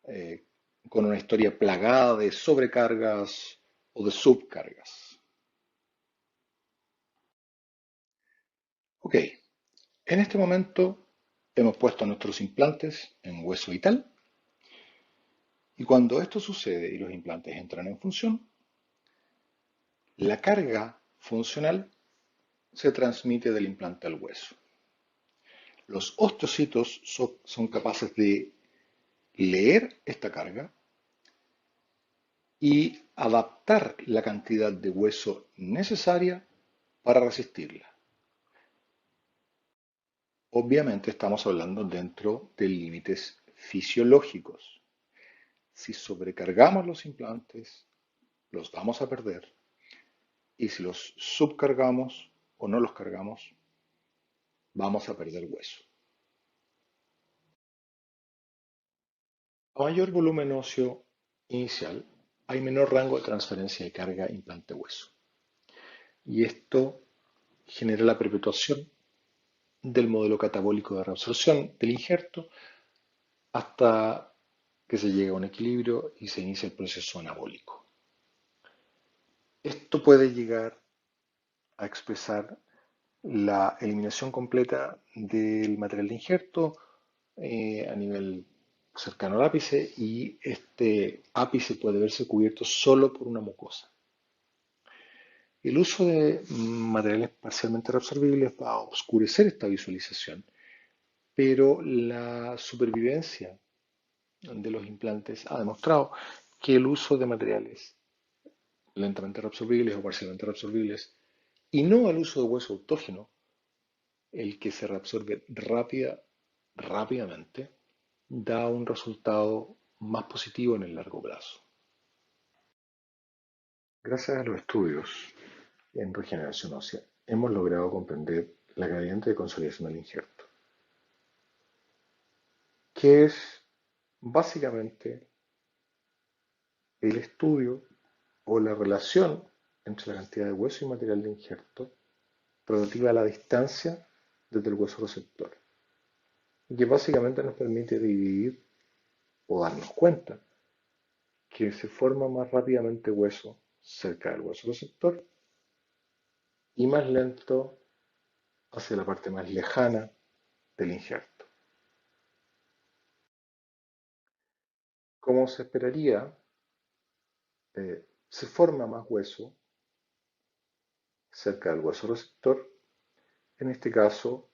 eh, con una historia plagada de sobrecargas o de subcargas. Ok, en este momento hemos puesto nuestros implantes en hueso vital y cuando esto sucede y los implantes entran en función, la carga funcional se transmite del implante al hueso. Los osteocitos son capaces de leer esta carga y adaptar la cantidad de hueso necesaria para resistirla. Obviamente estamos hablando dentro de límites fisiológicos. Si sobrecargamos los implantes, los vamos a perder. Y si los subcargamos o no los cargamos, vamos a perder hueso. A mayor volumen óseo inicial, hay menor rango de transferencia de carga implante-hueso. Y esto genera la perpetuación del modelo catabólico de reabsorción del injerto hasta que se llega a un equilibrio y se inicia el proceso anabólico. Esto puede llegar a expresar la eliminación completa del material de injerto a nivel cercano al ápice y este ápice puede verse cubierto solo por una mucosa. El uso de materiales parcialmente reabsorbibles va a oscurecer esta visualización, pero la supervivencia de los implantes ha demostrado que el uso de materiales lentamente reabsorbibles o parcialmente reabsorbibles y no el uso de hueso autógeno, el que se reabsorbe rápidamente, da un resultado más positivo en el largo plazo. Gracias a los estudios en regeneración ósea, hemos logrado comprender la gradiente de consolidación del injerto, que es básicamente el estudio o la relación entre la cantidad de hueso y material de injerto relativa a la distancia desde el hueso receptor, y que básicamente nos permite dividir o darnos cuenta que se forma más rápidamente hueso cerca del hueso receptor y más lento hacia la parte más lejana del injerto. Como se esperaría, se forma más hueso cerca del hueso receptor, en este caso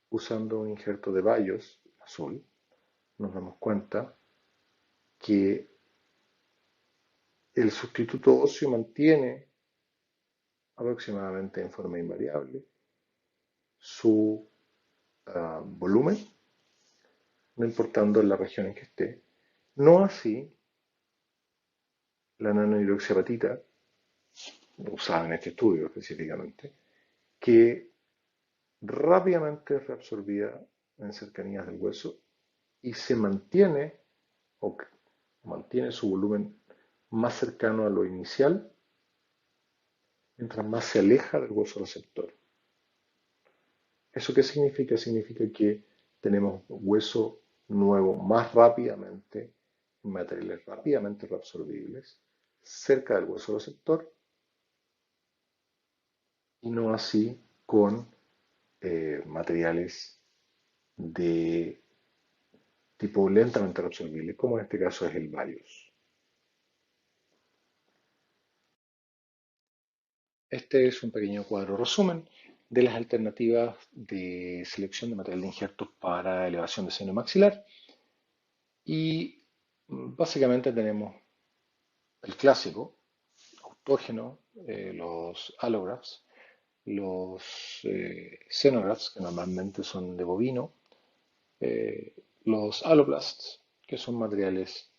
usando un injerto de Bayos azul, nos damos cuenta que el sustituto óseo mantiene aproximadamente en forma invariable su volumen, no importando en la región en que esté. No así la nanohidroxiapatita, usada en este estudio específicamente, que rápidamente es reabsorbida en cercanías del hueso y se mantiene o mantiene su volumen más cercano a lo inicial mientras más se aleja del hueso receptor. ¿Eso qué significa? Significa que tenemos hueso nuevo más rápidamente, materiales rápidamente reabsorbibles, cerca del hueso receptor, y no así con materiales de tipo lentamente reabsorbible, como en este caso es el Varius. Este es un pequeño cuadro resumen de las alternativas de selección de material de injertos para elevación de seno maxilar. Y básicamente tenemos el clásico, autógeno, los allografts, los xenografts, que normalmente son de bovino, eh, los alloblasts, que son materiales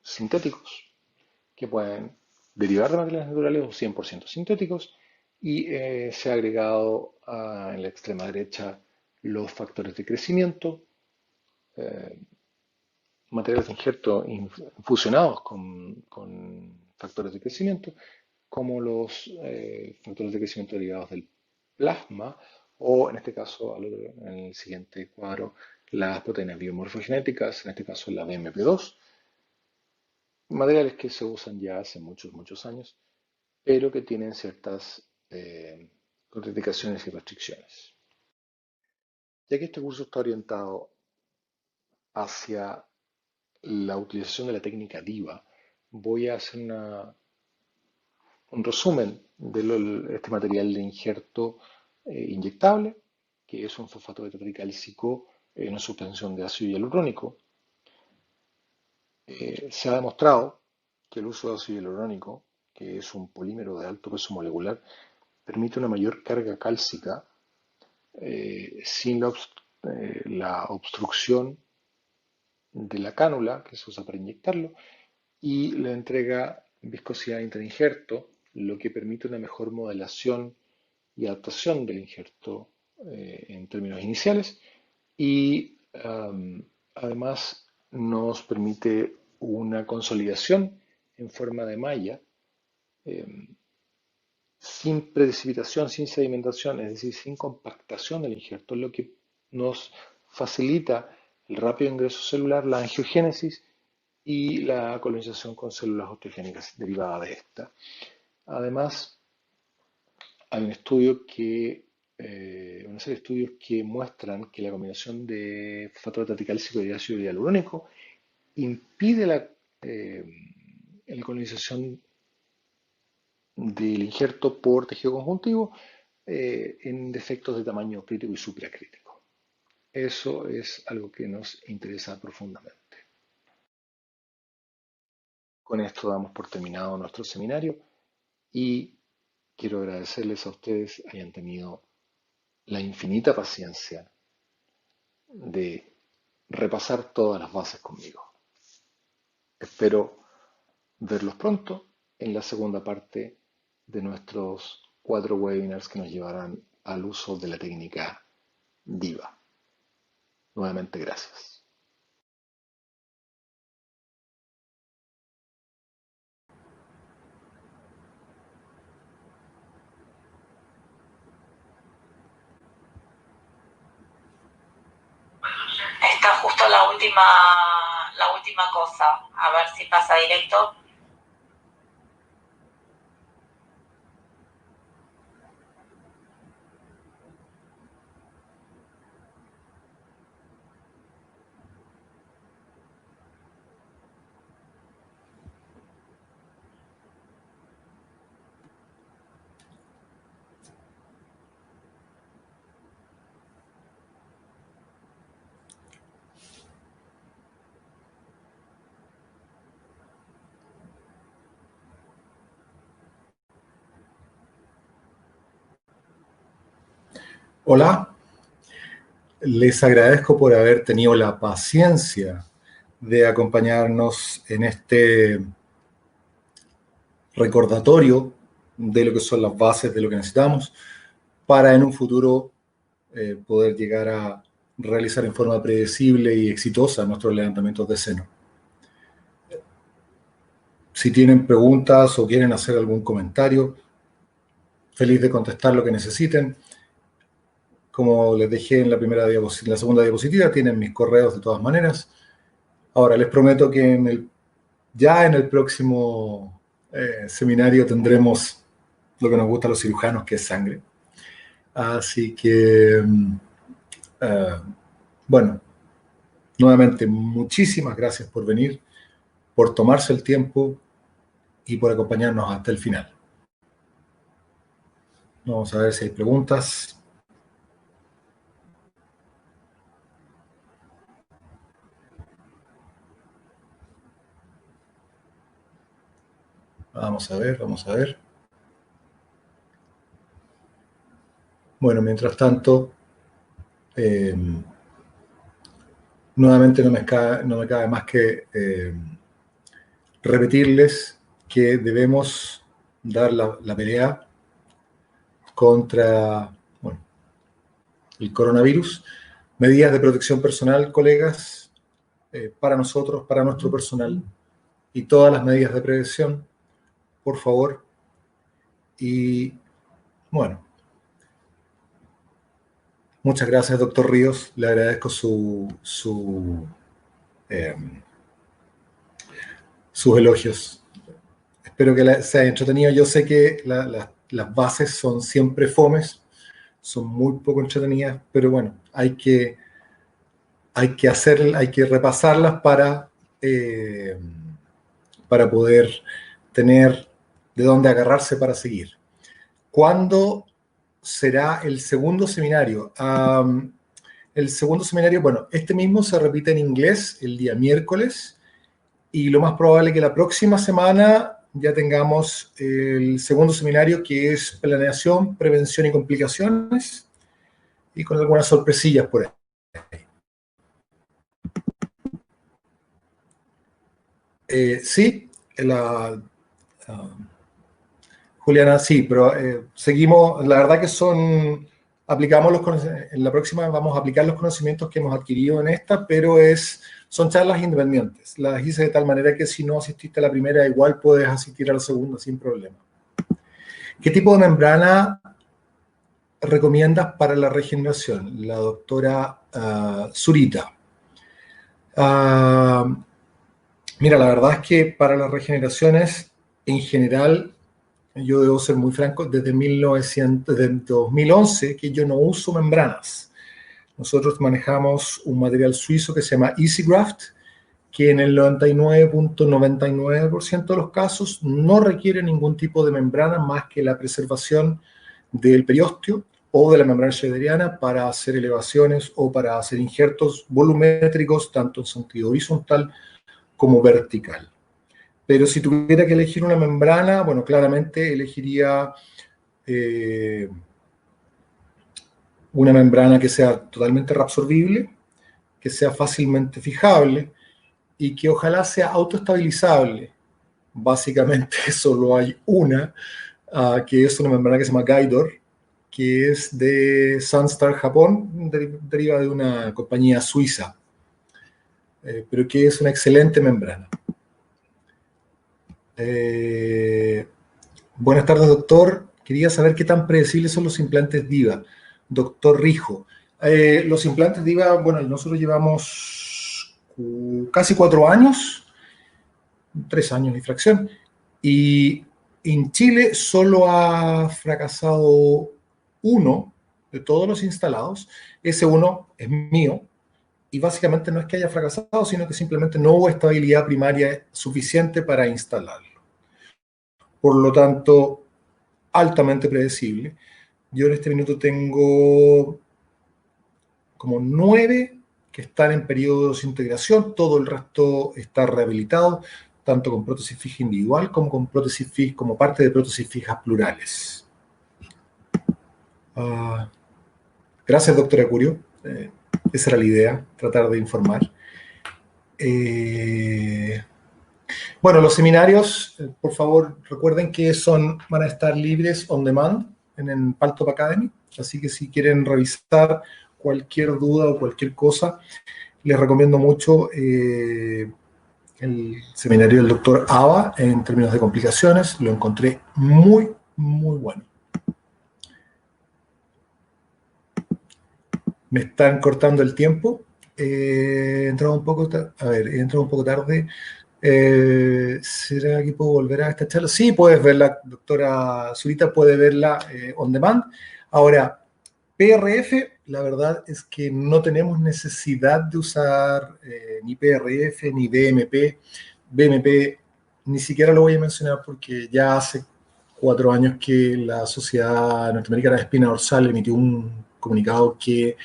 sintéticos, que pueden derivar de materiales naturales o 100% sintéticos, y se ha agregado en la extrema derecha los factores de crecimiento, eh, materiales de injerto fusionados con factores de crecimiento, como los factores de crecimiento derivados del plasma, o en este caso, en el siguiente cuadro, las proteínas biomorfogenéticas, en este caso la BMP2, materiales que se usan ya hace muchos, muchos años, pero que tienen ciertas contraindicaciones y restricciones. Ya que este curso está orientado hacia la utilización de la técnica DIVA, voy a hacer un resumen de este material de injerto inyectable, que es un fosfato de tetracálcico en una suspensión de ácido hialurónico. Se ha demostrado que el uso de ácido hialurónico, que es un polímero de alto peso molecular, permite una mayor carga cálcica sin la obstrucción de la cánula que se usa para inyectarlo, y le entrega viscosidad interinjerto, lo que permite una mejor modelación y adaptación del injerto en términos iniciales, y además nos permite una consolidación en forma de malla eh, sin precipitación, sin sedimentación, es decir, sin compactación del injerto, lo que nos facilita el rápido ingreso celular, la angiogénesis y la colonización con células osteogénicas derivadas de esta. Además, hay una serie de estudios que muestran que la combinación de fosfato tetracálcico y ácido hialurónico impide eh, la colonización del injerto por tejido conjuntivo en defectos de tamaño crítico y supracrítico. Eso es algo que nos interesa profundamente. Con esto damos por terminado nuestro seminario y quiero agradecerles a ustedes hayan tenido la infinita paciencia de repasar todas las bases conmigo. Espero verlos pronto en la segunda parte de nuestros 4 webinars que nos llevarán al uso de la técnica DIVA. Nuevamente, gracias. Está justo la última cosa. A ver si pasa directo. Hola, les agradezco por haber tenido la paciencia de acompañarnos en este recordatorio de lo que son las bases de lo que necesitamos para en un futuro poder llegar a realizar en forma predecible y exitosa nuestros levantamientos de seno. Si tienen preguntas o quieren hacer algún comentario, feliz de contestar lo que necesiten. Como les dejé en la segunda diapositiva, tienen mis correos de todas maneras. Ahora, les prometo que ya en el próximo seminario tendremos lo que nos gusta a los cirujanos, que es sangre. Así que, bueno, nuevamente, muchísimas gracias por venir, por tomarse el tiempo y por acompañarnos hasta el final. Vamos a ver si hay preguntas. Vamos a ver, vamos a ver. Bueno, mientras tanto, nuevamente no me cabe más que repetirles que debemos dar la pelea contra, bueno, el coronavirus. Medidas de protección personal, colegas, para nosotros, para nuestro personal, y todas las medidas de prevención, por favor. Y bueno, muchas gracias, doctor Ríos. Le agradezco sus elogios. Espero que sea entretenido. Yo sé que las bases son siempre fomes, son muy poco entretenidas, pero bueno, hay que repasarlas para poder tener de dónde agarrarse para seguir. ¿Cuándo será el segundo seminario? El segundo seminario, bueno, este mismo se repite en inglés el día miércoles, y lo más probable es que la próxima semana ya tengamos el segundo seminario, que es planeación, prevención y complicaciones, y con algunas sorpresillas por ahí. Sí, Juliana, sí, pero seguimos, la verdad que en la próxima vamos a aplicar los conocimientos que hemos adquirido en esta, pero son charlas independientes. Las hice de tal manera que si no asististe a la primera, igual puedes asistir a la segunda sin problema. ¿Qué tipo de membrana recomiendas para la regeneración? La doctora Zurita. Mira, la verdad es que para las regeneraciones, en general, yo debo ser muy franco, desde 2011 que yo no uso membranas. Nosotros manejamos un material suizo que se llama EasyGraft, que en el 99.99% de los casos no requiere ningún tipo de membrana más que la preservación del periósteo o de la membrana schneideriana para hacer elevaciones o para hacer injertos volumétricos, tanto en sentido horizontal como vertical. Pero si tuviera que elegir una membrana, bueno, claramente elegiría una membrana que sea totalmente reabsorbible, que sea fácilmente fijable y que ojalá sea autoestabilizable. Básicamente solo hay una, que es una membrana que se llama Guidor, que es de Sunstar Japón, deriva de una compañía suiza, pero que es una excelente membrana. Buenas tardes, doctor. Quería saber qué tan predecibles son los implantes DIVA. Doctor Rijo. Los implantes DIVA, bueno, nosotros llevamos casi 4 años, 3 años y fracción, y en Chile solo ha fracasado uno de todos los instalados. Ese uno es mío, y básicamente no es que haya fracasado, sino que simplemente no hubo estabilidad primaria suficiente para instalarlo. Por lo tanto, altamente predecible. Yo en este minuto tengo como 9 que están en periodo de desintegración, todo el resto está rehabilitado, tanto con prótesis fija individual como con prótesis fija, como parte de prótesis fijas plurales. Gracias, doctora Curio. Esa era la idea, tratar de informar. Bueno, los seminarios, por favor, recuerden que van a estar libres on demand en Paltalk Academy, así que si quieren revisar cualquier duda o cualquier cosa, les recomiendo mucho el seminario del doctor Ava en términos de complicaciones. Lo encontré muy, muy bueno. Me están cortando el tiempo. He entrado un poco tarde. ¿Será que puedo volver a esta charla? Sí, puedes verla, doctora Zurita, puede verla on demand. Ahora, PRF, la verdad es que no tenemos necesidad de usar ni PRF ni BMP. BMP ni siquiera lo voy a mencionar porque ya hace 4 años que la Sociedad Norteamericana de Espina Dorsal emitió un comunicado que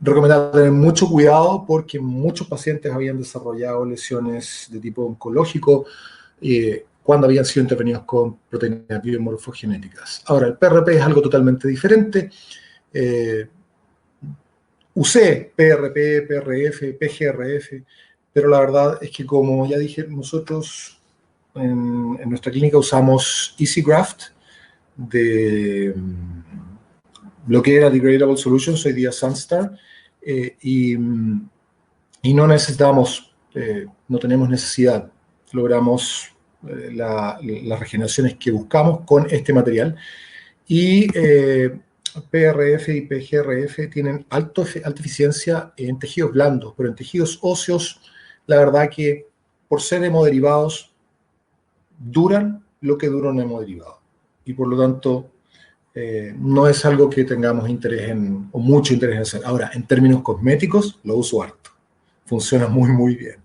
recomendaba tener mucho cuidado porque muchos pacientes habían desarrollado lesiones de tipo oncológico cuando habían sido intervenidos con proteínas biomorfogenéticas. Ahora, el PRP es algo totalmente diferente. Usé PRP, PRF, PGRF, pero la verdad es que, como ya dije, nosotros en nuestra clínica usamos EasyGraft de lo que era Degradable Solutions, hoy día Sunstar, y no necesitamos, no tenemos necesidad, logramos las regeneraciones que buscamos con este material. Y PRF y PGRF tienen alta eficiencia en tejidos blandos, pero en tejidos óseos, la verdad que por ser hemoderivados, duran lo que dura un hemodderivado. Y por lo tanto, no es algo que tengamos interés en, o mucho interés en hacer. Ahora, en términos cosméticos, lo uso harto. Funciona muy, muy bien.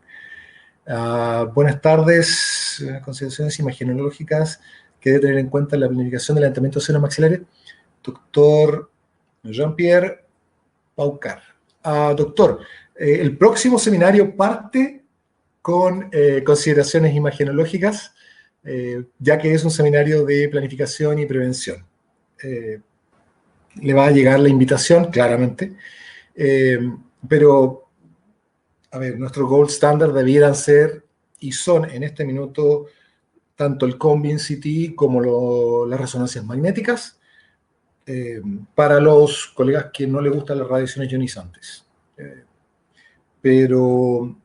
Buenas tardes. Consideraciones imagenológicas que debe tener en cuenta la planificación del levantamiento de senos maxilares. Doctor Jean-Pierre Paucar. Doctor, el próximo seminario parte con consideraciones imagenológicas, ya que es un seminario de planificación y prevención. Le va a llegar la invitación, claramente, pero, a ver, nuestro gold standard debieran ser, y son en este minuto, tanto el COMBIN-CT como las resonancias magnéticas, para los colegas que no les gustan las radiaciones ionizantes. Pero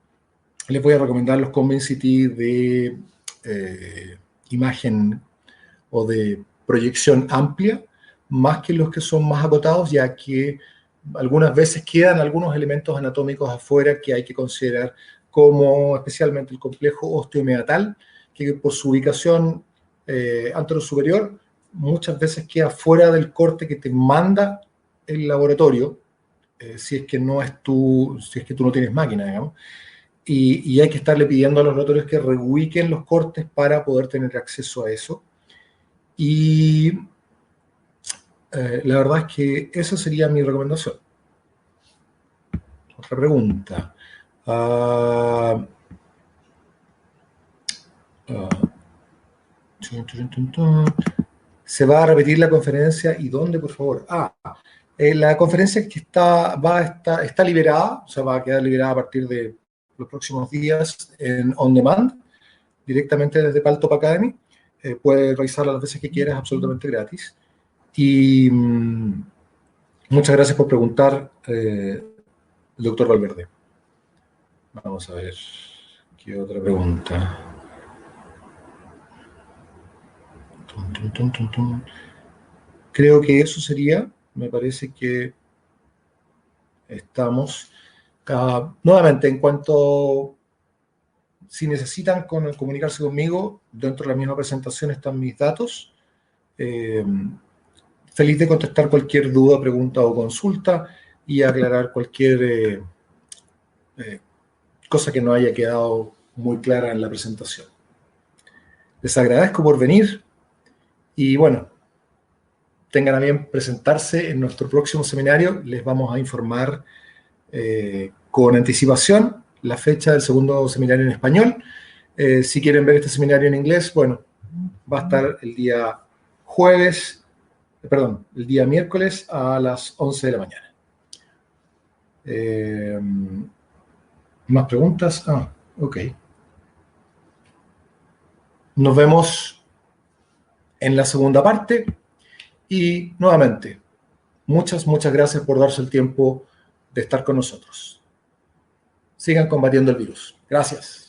les voy a recomendar los COMBIN-CT de imagen o de proyección amplia, más que los que son más acotados, ya que algunas veces quedan algunos elementos anatómicos afuera que hay que considerar, como especialmente el complejo osteomeatal, que por su ubicación anterosuperior muchas veces queda fuera del corte que te manda el laboratorio, si es que tú no tienes máquina, digamos, y hay que estarle pidiendo a los laboratorios que reubiquen los cortes para poder tener acceso a eso. Y la verdad es que esa sería mi recomendación. Otra pregunta. ¿Se va a repetir la conferencia y dónde, por favor? La conferencia que está liberada, o sea, va a quedar liberada a partir de los próximos días en on demand, directamente desde Paltalk Academy. Puedes revisarla las veces que quieras, absolutamente gratis. Y muchas gracias por preguntar, el doctor Valverde. Vamos a ver, ¿qué otra pregunta? Creo que eso sería. Me parece que estamos. Nuevamente, en cuanto si necesitan comunicarse conmigo, dentro de la misma presentación están mis datos. Feliz de contestar cualquier duda, pregunta o consulta y aclarar cualquier cosa que no haya quedado muy clara en la presentación. Les agradezco por venir y bueno, tengan a bien presentarse en nuestro próximo seminario. Les vamos a informar con anticipación la fecha del segundo seminario en español. Si quieren ver este seminario en inglés, bueno, va a estar el día miércoles a las 11 de la mañana. ¿Más preguntas? Ok. Nos vemos en la segunda parte y nuevamente, muchas gracias por darse el tiempo de estar con nosotros. Sigan combatiendo el virus. Gracias.